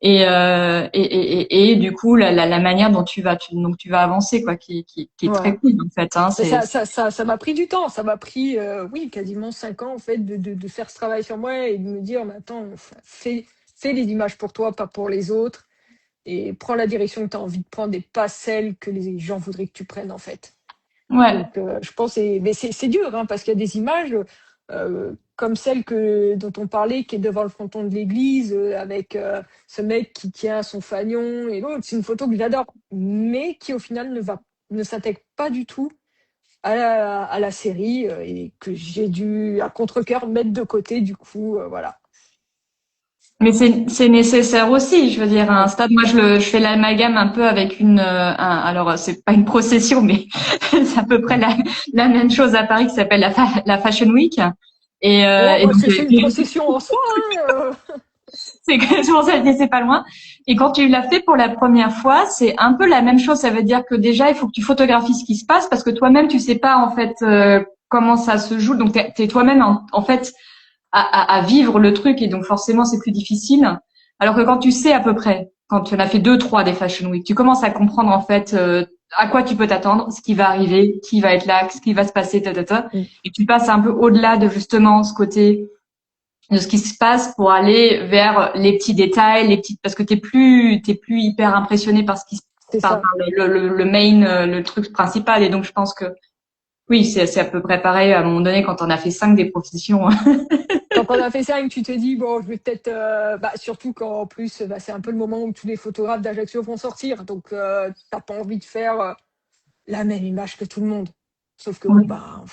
[SPEAKER 1] et du coup la manière dont donc tu vas avancer quoi qui est très
[SPEAKER 2] Voilà.
[SPEAKER 1] cool en fait hein
[SPEAKER 2] Mais
[SPEAKER 1] c'est
[SPEAKER 2] ça m'a pris du temps. Ça m'a pris, oui, quasiment 5 ans, en fait, de faire ce travail sur moi et de me dire, mais attends, fais les images pour toi, pas pour les autres. Et prends la direction que tu as envie de prendre et pas celle que les gens voudraient que tu prennes, en fait.
[SPEAKER 1] ouais
[SPEAKER 2] Donc, je pense, mais c'est dur, hein, parce qu'il y a des images. comme celle dont on parlait, qui est devant le fronton de l'église, avec ce mec qui tient son fanion et l'autre. C'est une photo que j'adore, mais qui au final ne s'intègre pas du tout à la série, et que j'ai dû, à contre-cœur, mettre de côté, du coup, voilà.
[SPEAKER 1] Mais c'est nécessaire aussi. Je veux dire, à un
[SPEAKER 2] Oui,
[SPEAKER 1] stade, moi, je fais l'amalgame un peu avec alors, c'est pas une procession, mais c'est à peu près la même chose à Paris qui s'appelle la Fashion Week.
[SPEAKER 2] oh,
[SPEAKER 1] Et
[SPEAKER 2] bah,
[SPEAKER 1] donc,
[SPEAKER 2] c'est une procession en soi, hein,
[SPEAKER 1] c'est que je pense que c'est pas loin. Et quand tu l'as fait pour la première fois, c'est un peu la même chose. Ça veut dire que déjà, il faut que tu photographies ce qui se passe parce que toi-même, tu sais pas en fait comment ça se joue. Donc, t'es toi-même en fait à vivre le truc et donc forcément, c'est plus difficile. Alors que quand tu sais à peu près, quand tu en as fait deux, trois des Fashion Week, tu commences à comprendre en fait à quoi tu peux t'attendre, ce qui va arriver, qui va être là, ce qui va se passer,
[SPEAKER 2] Mm.
[SPEAKER 1] et tu passes un peu au-delà de justement ce côté de ce qui se passe pour aller vers les petits détails, les petites, parce que t'es plus hyper impressionné par ce qui se
[SPEAKER 2] C'est
[SPEAKER 1] par,
[SPEAKER 2] ça.
[SPEAKER 1] par le main, le truc principal. Et donc, je pense que oui, c'est à peu près pareil à un moment donné quand on a fait cinq des professions.
[SPEAKER 2] Quand on a fait ça et que tu te dis, bon, je vais peut-être, surtout quand en plus, c'est un peu le moment où tous les photographes d'Ajaccio vont sortir, donc t'as pas envie de faire la même image que tout le monde. Sauf que bon,
[SPEAKER 1] Oui.
[SPEAKER 2] bah,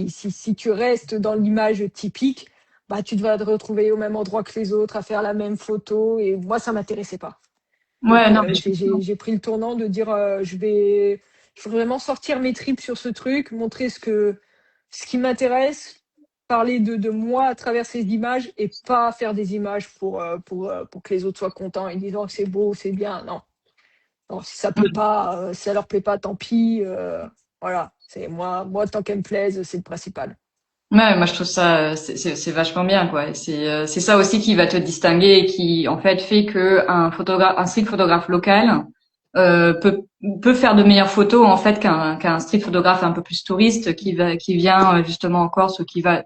[SPEAKER 2] si tu restes dans l'image typique, bah, tu vas te retrouver au même endroit que les autres, à faire la même photo, et moi, ça m'intéressait pas. Donc
[SPEAKER 1] Ouais, non, mais
[SPEAKER 2] j'ai pris le tournant de dire, je veux vraiment sortir mes tripes sur ce truc, montrer ce qui m'intéresse, parler de moi à travers ces images, et pas faire des images pour que les autres soient contents et disant que c'est beau, c'est bien. Non. Non, si ça plaît pas, si ça leur plaît pas, tant pis. Voilà. C'est moi, tant qu'elles me plaisent, c'est le principal.
[SPEAKER 1] ouais, moi je trouve ça c'est vachement bien quoi. Et c'est ça aussi qui va te distinguer et qui en fait que un street photographe local euh, peut peut faire de meilleures photos en fait qu'un street photographe un peu plus touriste qui vient justement en Corse ou qui va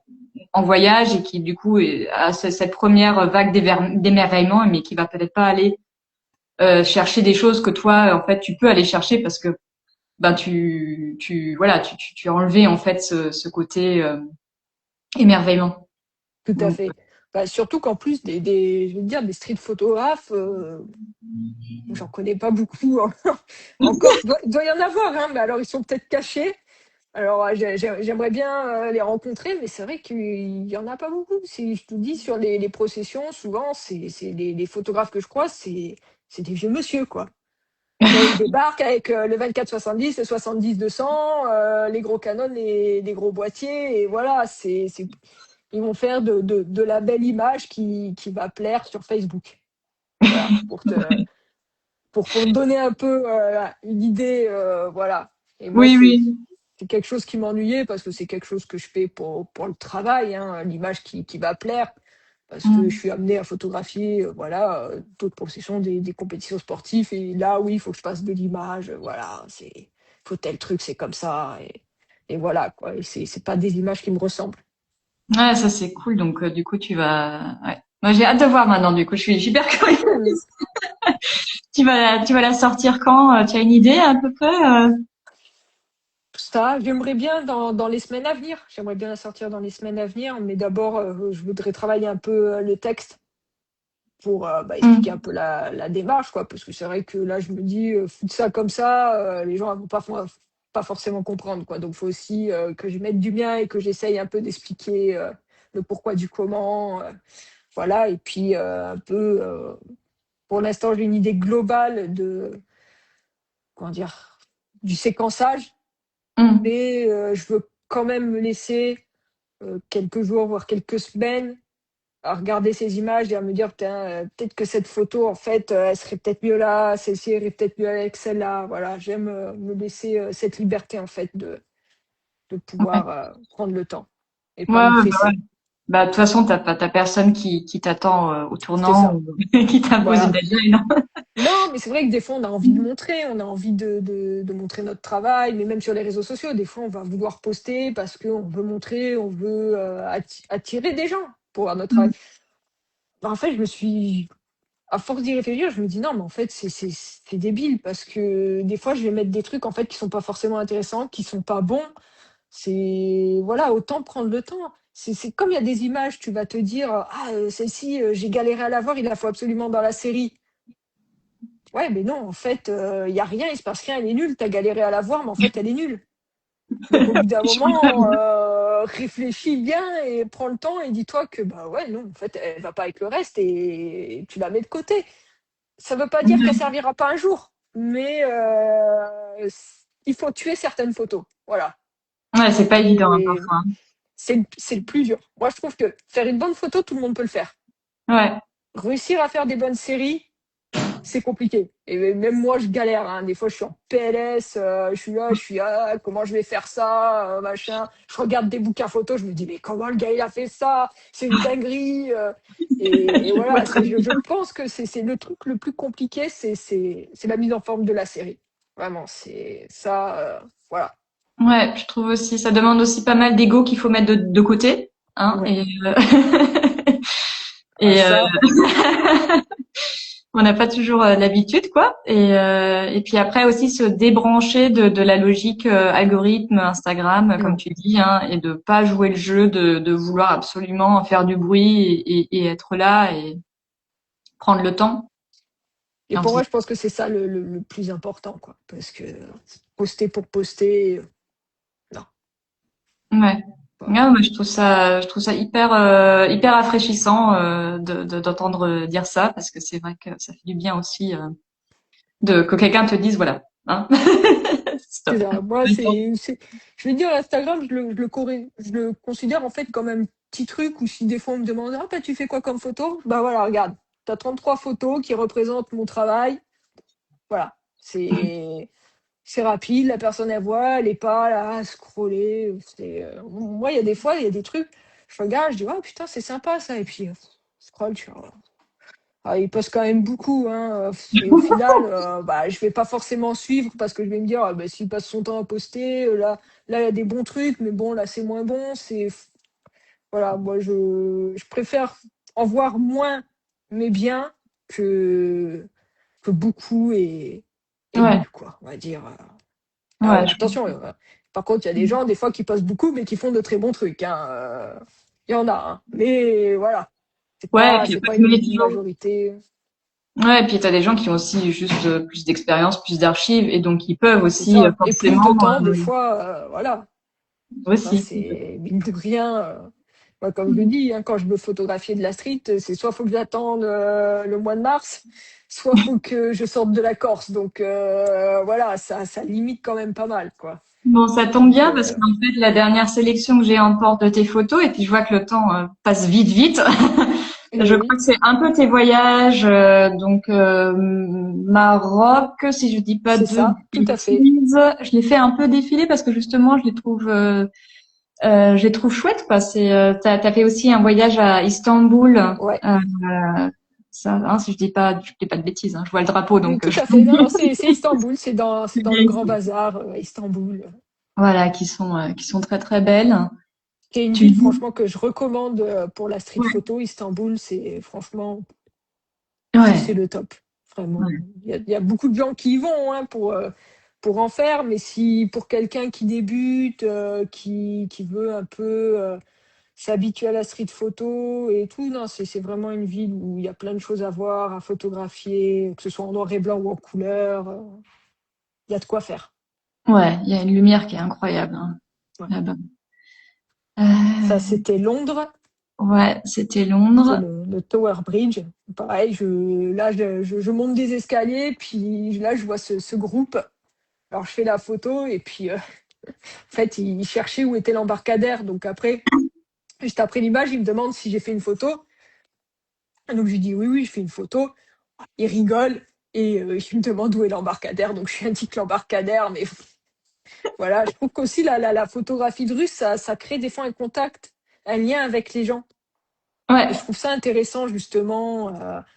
[SPEAKER 1] en voyage et qui du coup a cette première vague d'émerveillement mais qui va peut-être pas aller chercher des choses que toi en fait tu peux aller chercher parce que ben tu as enlevé en fait ce côté émerveillement.
[SPEAKER 2] Tout à
[SPEAKER 1] Donc,
[SPEAKER 2] fait. Bah, surtout qu'en plus, je veux dire, des street photographes, j'en connais pas beaucoup en Corse. Il doit y en avoir, hein, mais alors ils sont peut-être cachés. Alors, j'aimerais bien les rencontrer, mais c'est vrai qu'il y en a pas beaucoup. Si je te dis, sur les processions, souvent, c'est les photographes que je croise, c'est des vieux monsieur, quoi. Mais ils débarquent avec le 24-70, le 70-200, les gros canons, les gros boîtiers, et voilà, ils vont faire de la belle image qui va plaire sur Facebook. Voilà, pour te donner un peu une idée, voilà. Et moi,
[SPEAKER 1] oui, oui.
[SPEAKER 2] c'est quelque chose qui m'ennuyait, parce que c'est quelque chose que je fais pour le travail, hein, l'image qui va plaire, parce que je
[SPEAKER 1] Mm.
[SPEAKER 2] suis amené à photographier, voilà, d'autres processions, des compétitions sportives, et là, oui, il faut que je fasse de l'image, voilà, faut tel truc, c'est comme ça, et voilà, quoi. Et c'est pas des images qui me ressemblent.
[SPEAKER 1] Ouais, ça c'est cool. Donc du coup tu vas. Ouais. Moi j'ai hâte de voir maintenant. Du coup je suis super curieuse.
[SPEAKER 2] Hmm.
[SPEAKER 1] Tu vas la sortir quand? Tu as une idée à peu près?
[SPEAKER 2] Ça, j'aimerais bien dans les semaines à venir. J'aimerais bien la sortir dans les semaines à venir, mais d'abord, je voudrais travailler un peu le texte pour expliquer un
[SPEAKER 1] Mm.
[SPEAKER 2] peu la démarche, quoi. Parce que c'est vrai que là, je me dis, foutre ça comme ça, les gens ne vont pas forcément comprendre, quoi. Donc, il faut aussi que je mette du mien et que j'essaye un peu d'expliquer le pourquoi du comment. Voilà. Et puis, un peu, pour l'instant, j'ai une idée globale comment dire, du séquençage,
[SPEAKER 1] Mm.
[SPEAKER 2] mais je veux quand même me laisser quelques jours, voire quelques semaines, à regarder ces images et à me dire: «Putain, peut-être que cette photo, en fait, elle serait peut-être mieux là, celle-ci irait peut-être mieux avec celle-là». Voilà, j'aime, me laisser, cette liberté, en fait, de
[SPEAKER 1] Ouais.
[SPEAKER 2] pouvoir, prendre le temps et
[SPEAKER 1] Ouais,
[SPEAKER 2] pas me
[SPEAKER 1] ouais, ouais.
[SPEAKER 2] presser.
[SPEAKER 1] Bah de toute façon t'as personne qui t'attend au
[SPEAKER 2] C'est
[SPEAKER 1] tournant
[SPEAKER 2] ça,
[SPEAKER 1] ou qui t'impose une
[SPEAKER 2] voilà.
[SPEAKER 1] deadline.
[SPEAKER 2] Non, mais c'est vrai que des fois, on a envie de montrer, on a envie de montrer notre travail, mais même sur les réseaux sociaux, des fois, on va vouloir poster parce qu'on veut montrer, on veut, attirer des gens pour voir notre travail.
[SPEAKER 1] Mm.
[SPEAKER 2] Bah, en fait, à force d'y réfléchir, je me dis: «Non, mais en fait, c'est débile», parce que des fois, je vais mettre des trucs, en fait, qui sont pas forcément intéressants, qui sont pas bons. Voilà, autant prendre le temps. c'est comme il y a des images, tu vas te dire, ah, celle-ci, j'ai galéré à la voir, il la faut absolument dans la série. Ouais, mais non, en fait, il y a rien, il se passe rien, elle est nulle. T'as galéré à la voir, mais en fait, elle est nulle. Donc au bout d'un
[SPEAKER 1] Je suis très
[SPEAKER 2] moment,
[SPEAKER 1] bien.
[SPEAKER 2] réfléchis bien et prends le temps et dis-toi que bah ouais, non, en fait, elle va pas avec le reste et tu la mets de côté. Ça veut pas dire qu'elle
[SPEAKER 1] Ouais,
[SPEAKER 2] servira pas un jour, mais il faut tuer certaines photos. Voilà.
[SPEAKER 1] ouais, c'est pas évident hein,
[SPEAKER 2] Et
[SPEAKER 1] parfois.
[SPEAKER 2] c'est le plus dur. Moi, je trouve que faire une bonne photo, tout le monde peut le faire.
[SPEAKER 1] Ouais,
[SPEAKER 2] Réussir à faire des bonnes séries, c'est compliqué. Et même moi, je galère. Hein. Des fois, je suis en PLS, je suis là, comment je vais faire ça, machin. Je regarde des bouquins photos, je me dis, mais comment le gars il a fait ça? C'est une dinguerie. Et
[SPEAKER 1] je vois
[SPEAKER 2] voilà,
[SPEAKER 1] très
[SPEAKER 2] je
[SPEAKER 1] bien.
[SPEAKER 2] pense que c'est le truc le plus compliqué, c'est la mise en forme de la série. Vraiment, c'est ça. Voilà.
[SPEAKER 1] Ouais, je trouve aussi, ça demande aussi pas mal d'ego qu'il faut mettre de côté, hein,
[SPEAKER 2] Ouais. Ah,
[SPEAKER 1] et
[SPEAKER 2] ça,
[SPEAKER 1] on n'a pas toujours l'habitude, quoi. Et puis après aussi se débrancher de la logique algorithme Instagram, comme
[SPEAKER 2] non.
[SPEAKER 1] tu dis, hein, et de pas jouer le jeu de vouloir absolument faire du bruit et être là et prendre le temps.
[SPEAKER 2] Et
[SPEAKER 1] Un
[SPEAKER 2] pour
[SPEAKER 1] petit
[SPEAKER 2] moi, je pense que c'est ça le plus important, quoi. Parce que poster pour poster, non.
[SPEAKER 1] Ouais.
[SPEAKER 2] Pas-
[SPEAKER 1] Ouais, moi, je trouve ça hyper, hyper rafraîchissant d'entendre dire ça parce que c'est vrai que ça fait du bien aussi de que quelqu'un te dise voilà, hein,
[SPEAKER 2] C'est
[SPEAKER 1] stop.
[SPEAKER 2] ça. Moi, je vais dire, Instagram, je le considère en fait comme un petit truc où si des fois on me demande, ah, bah, tu fais quoi comme photo? Bah voilà, regarde. T'as 33 photos qui représentent mon travail. Voilà. C'est rapide, la personne elle voit, elle est pas là à scroller. Moi, il y a des fois, il y a des trucs, je regarde, je dis, oh putain, c'est sympa ça. Et puis, scroll, tu vois. Ah, il poste quand même beaucoup, hein, et au final, bah, je vais pas forcément suivre parce que je vais me dire, ah, bah, s'il passe son temps à poster, là, il y a des bons trucs, mais bon, là, c'est moins bon. Voilà, moi, je préfère en voir moins, mais bien, que beaucoup et
[SPEAKER 1] Ouais,
[SPEAKER 2] nul, quoi, on va dire.
[SPEAKER 1] ouais,
[SPEAKER 2] Attention, par contre, il y a des gens, des fois, qui postent beaucoup, mais qui font de très bons trucs, hein. Il y en a, hein. Mais voilà,
[SPEAKER 1] ouais, et puis
[SPEAKER 2] c'est
[SPEAKER 1] après,
[SPEAKER 2] pas
[SPEAKER 1] nous les
[SPEAKER 2] une
[SPEAKER 1] toujours.
[SPEAKER 2] majorité.
[SPEAKER 1] Ouais, et puis t'as des gens qui ont aussi juste plus d'expérience, plus d'archives, et donc ils peuvent
[SPEAKER 2] C'est
[SPEAKER 1] aussi
[SPEAKER 2] ça. Et plus
[SPEAKER 1] forcément
[SPEAKER 2] de temps, des fois, voilà. Ça,
[SPEAKER 1] aussi.
[SPEAKER 2] c'est mine de rien. Moi, comme je dis, hein, quand je veux photographier de la street, c'est soit faut que j'attende le mois de mars, soit faut que je sorte de la Corse. Donc voilà, ça limite quand même pas mal, quoi.
[SPEAKER 1] Bon, ça tombe
[SPEAKER 2] Donc
[SPEAKER 1] bien parce qu'en fait, la dernière sélection que j'ai en porte de tes photos, et puis je vois que le temps passe vite, vite.
[SPEAKER 2] eh
[SPEAKER 1] Je crois
[SPEAKER 2] oui,
[SPEAKER 1] que c'est un peu tes voyages, donc Maroc, si je dis pas
[SPEAKER 2] c'est
[SPEAKER 1] de
[SPEAKER 2] ça, tout à fait.
[SPEAKER 1] bêtises. Je les fais un peu défiler parce que justement, je les trouve chouettes, quoi. T'as fait aussi un voyage à Istanbul.
[SPEAKER 2] Ouais.
[SPEAKER 1] Ça, hein, si je dis pas de bêtises, hein. Je vois le drapeau,
[SPEAKER 2] Mm,
[SPEAKER 1] donc
[SPEAKER 2] tout à fait. Non, non, c'est Istanbul, c'est dans le Grand
[SPEAKER 1] je...
[SPEAKER 2] Bazar, Istanbul.
[SPEAKER 1] Voilà, qui sont très très belles.
[SPEAKER 2] C'est une
[SPEAKER 1] Tu
[SPEAKER 2] ville,
[SPEAKER 1] dis,
[SPEAKER 2] franchement, que je recommande pour la street
[SPEAKER 1] ouais,
[SPEAKER 2] photo. Istanbul, c'est franchement, c'est
[SPEAKER 1] ouais,
[SPEAKER 2] le top. Vraiment.
[SPEAKER 1] ouais,
[SPEAKER 2] Il y a beaucoup de gens qui y vont, hein, pour en faire, mais si pour quelqu'un qui débute, qui veut un peu s'habituer à la street photo et tout, non, c'est vraiment une ville où il y a plein de choses à voir, à photographier, que ce soit en noir et blanc ou en couleur. Il y a de quoi faire.
[SPEAKER 1] ouais. Il y a une lumière qui est incroyable, hein,
[SPEAKER 2] Ouais.
[SPEAKER 1] là-bas.
[SPEAKER 2] Ça,
[SPEAKER 1] Euh,
[SPEAKER 2] c'était Londres.
[SPEAKER 1] ouais, c'était
[SPEAKER 2] C'est
[SPEAKER 1] Londres.
[SPEAKER 2] le Tower Bridge. Pareil, là, je monte des escaliers, puis là, je vois ce groupe. Alors, je fais la photo, et puis, en fait, il cherchait où était l'embarcadère. Donc, après, juste après l'image, il me demande si j'ai fait une photo. Donc, je lui dis oui, oui, je fais une photo. Il rigole, et il me demande où est l'embarcadère. Donc, je lui indique l'embarcadère, mais voilà, je trouve qu'aussi la photographie de rue, ça crée des fois un contact, un lien avec les gens. Et je
[SPEAKER 1] Ouais,
[SPEAKER 2] trouve ça intéressant, justement.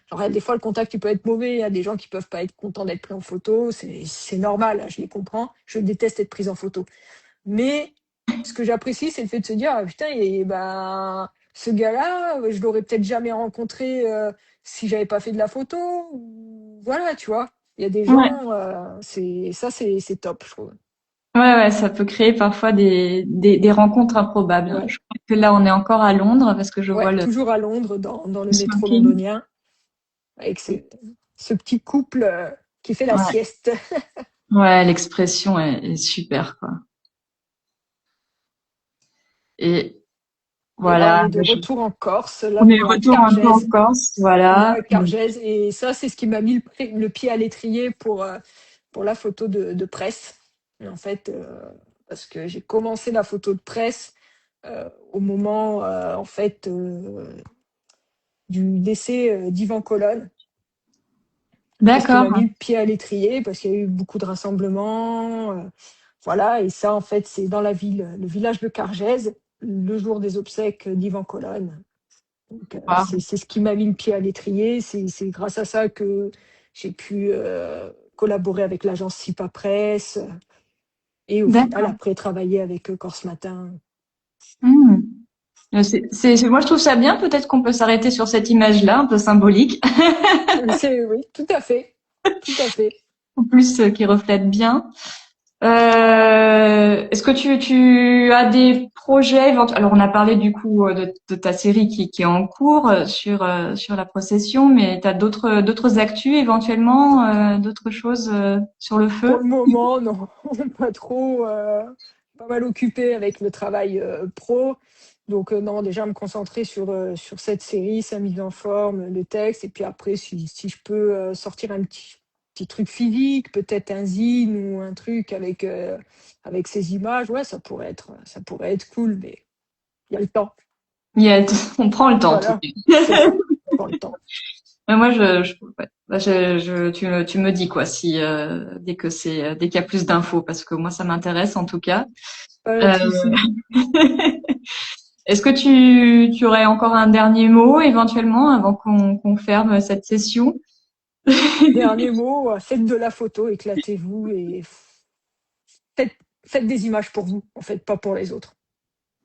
[SPEAKER 2] Genre, des fois, le contact, il peut être mauvais. Il y a des gens qui peuvent pas être contents d'être pris en photo. C'est normal, hein, je les comprends. Je déteste être prise en photo. Mais ce que j'apprécie, c'est le fait de se dire, ah, putain, et ben, ce gars-là, je l'aurais peut-être jamais rencontré si j'avais pas fait de la photo. Voilà, tu vois. Il y a des
[SPEAKER 1] ouais.
[SPEAKER 2] gens, c'est top, je trouve.
[SPEAKER 1] Ouais, ça peut créer parfois des rencontres improbables.
[SPEAKER 2] Ouais,
[SPEAKER 1] Je crois que là, on est encore à Londres parce que je vois
[SPEAKER 2] ouais,
[SPEAKER 1] le
[SPEAKER 2] toujours à Londres, dans le métro
[SPEAKER 1] smoking.
[SPEAKER 2] londonien, avec ce petit couple qui fait la
[SPEAKER 1] Ouais,
[SPEAKER 2] sieste.
[SPEAKER 1] ouais, l'expression est super, quoi. Et
[SPEAKER 2] Et là, on
[SPEAKER 1] voilà,
[SPEAKER 2] est de retour en Corse. Là,
[SPEAKER 1] on est
[SPEAKER 2] on est à
[SPEAKER 1] retour un peu en
[SPEAKER 2] Cargèse.
[SPEAKER 1] Corse,
[SPEAKER 2] On est
[SPEAKER 1] voilà.
[SPEAKER 2] à Cargèse. Et ça, c'est ce qui m'a mis le pied à l'étrier pour la photo de presse. Et en fait, parce que j'ai commencé la photo de presse au moment, en fait, du décès d'Yvan Colonne. C'est ce qui m'a
[SPEAKER 1] D'accord.
[SPEAKER 2] mis le pied à l'étrier parce qu'il y a eu beaucoup de rassemblements. Voilà, et ça, en fait, c'est dans la ville, le village de Cargèse, le jour des obsèques d'Yvan Colonne. Donc,
[SPEAKER 1] Wow.
[SPEAKER 2] c'est ce qui m'a mis le pied à l'étrier. C'est grâce à ça que j'ai pu collaborer avec l'agence Sipa Presse et au final,
[SPEAKER 1] D'accord.
[SPEAKER 2] après, travailler avec Corse Matin.
[SPEAKER 1] Hmm. Moi, je trouve ça bien. Peut-être qu'on peut s'arrêter sur cette image-là, un peu symbolique,
[SPEAKER 2] Oui, tout à fait. Tout à fait.
[SPEAKER 1] en plus, qui reflète bien. Est-ce que tu as des projets éventuels? Alors, on a parlé du coup de ta série qui est en cours sur la procession, mais tu as d'autres actus éventuellement, d'autres choses sur le
[SPEAKER 2] Pour
[SPEAKER 1] feu?
[SPEAKER 2] le moment, non, pas trop. Pas mal occupé avec le travail pro. Donc, non, déjà me concentrer sur cette série, sa mise en forme, le texte. Et puis après, si je peux sortir un petit truc physique, peut-être un zine ou un truc avec ces images, ouais, ça pourrait être cool, mais il y a le temps.
[SPEAKER 1] On prend le temps en tout
[SPEAKER 2] Voilà,
[SPEAKER 1] cas.
[SPEAKER 2] c'est ça, pour le temps.
[SPEAKER 1] Mais moi, ouais. Bah, tu me dis quoi si dès qu'il y a plus d'infos, parce que moi, ça m'intéresse en tout cas.
[SPEAKER 2] Pas de
[SPEAKER 1] Euh,
[SPEAKER 2] souci.
[SPEAKER 1] Est-ce que tu aurais encore un dernier mot éventuellement avant qu'on ferme cette session?
[SPEAKER 2] Dernier mot, faites de la photo, éclatez-vous et faites, faites des images pour vous, en fait, pas pour les autres.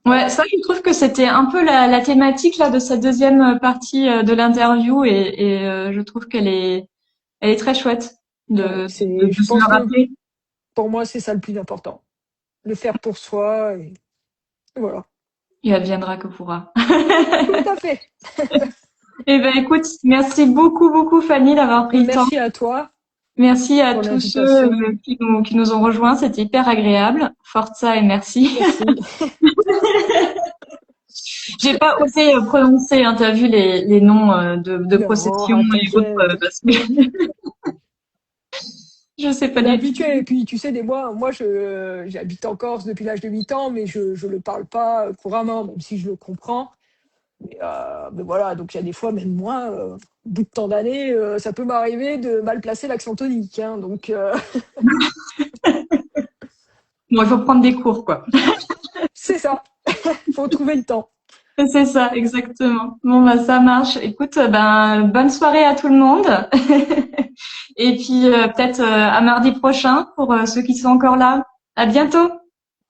[SPEAKER 1] Ouais,
[SPEAKER 2] Voilà.
[SPEAKER 1] ça, je trouve que c'était un peu la thématique là de cette deuxième partie de l'interview et je trouve elle est très chouette
[SPEAKER 2] Ouais,
[SPEAKER 1] de
[SPEAKER 2] je
[SPEAKER 1] se
[SPEAKER 2] pense
[SPEAKER 1] le
[SPEAKER 2] que
[SPEAKER 1] rappeler.
[SPEAKER 2] pour moi, c'est ça le plus important. Le faire pour soi, et voilà.
[SPEAKER 1] Il adviendra que pourra.
[SPEAKER 2] Tout à fait.
[SPEAKER 1] Eh ben, écoute, merci beaucoup Fanny d'avoir pris le temps.
[SPEAKER 2] Merci à toi
[SPEAKER 1] Merci à
[SPEAKER 2] pour
[SPEAKER 1] tous ceux
[SPEAKER 2] l'invitation.
[SPEAKER 1] qui nous ont rejoints. C'était hyper agréable. Forza et merci.
[SPEAKER 2] Merci.
[SPEAKER 1] J'ai pas osé prononcer, hein, t'as vu les noms de processions
[SPEAKER 2] Non,
[SPEAKER 1] et autres
[SPEAKER 2] t'inquiète.
[SPEAKER 1] parce que je sais pas
[SPEAKER 2] On est
[SPEAKER 1] du tout.
[SPEAKER 2] habitué. Et puis, tu sais, moi, j'habite en Corse depuis l'âge de 8 ans, mais je le parle pas couramment, même si je le comprends. Mais voilà, donc il y a des fois, même moi, au bout de tant d'années, ça peut m'arriver de mal placer l'accent tonique, hein, donc
[SPEAKER 1] Bon, il faut prendre des cours, quoi.
[SPEAKER 2] c'est ça. Faut trouver le temps.
[SPEAKER 1] C'est ça, exactement. Bon, bah, ça marche. Écoute, ben, bonne soirée à tout le monde. Et puis, peut-être à mardi prochain pour ceux qui sont encore là. À bientôt.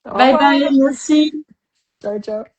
[SPEAKER 2] Au
[SPEAKER 1] Bye bye,
[SPEAKER 2] revoir.
[SPEAKER 1] merci.
[SPEAKER 2] Ciao, ciao.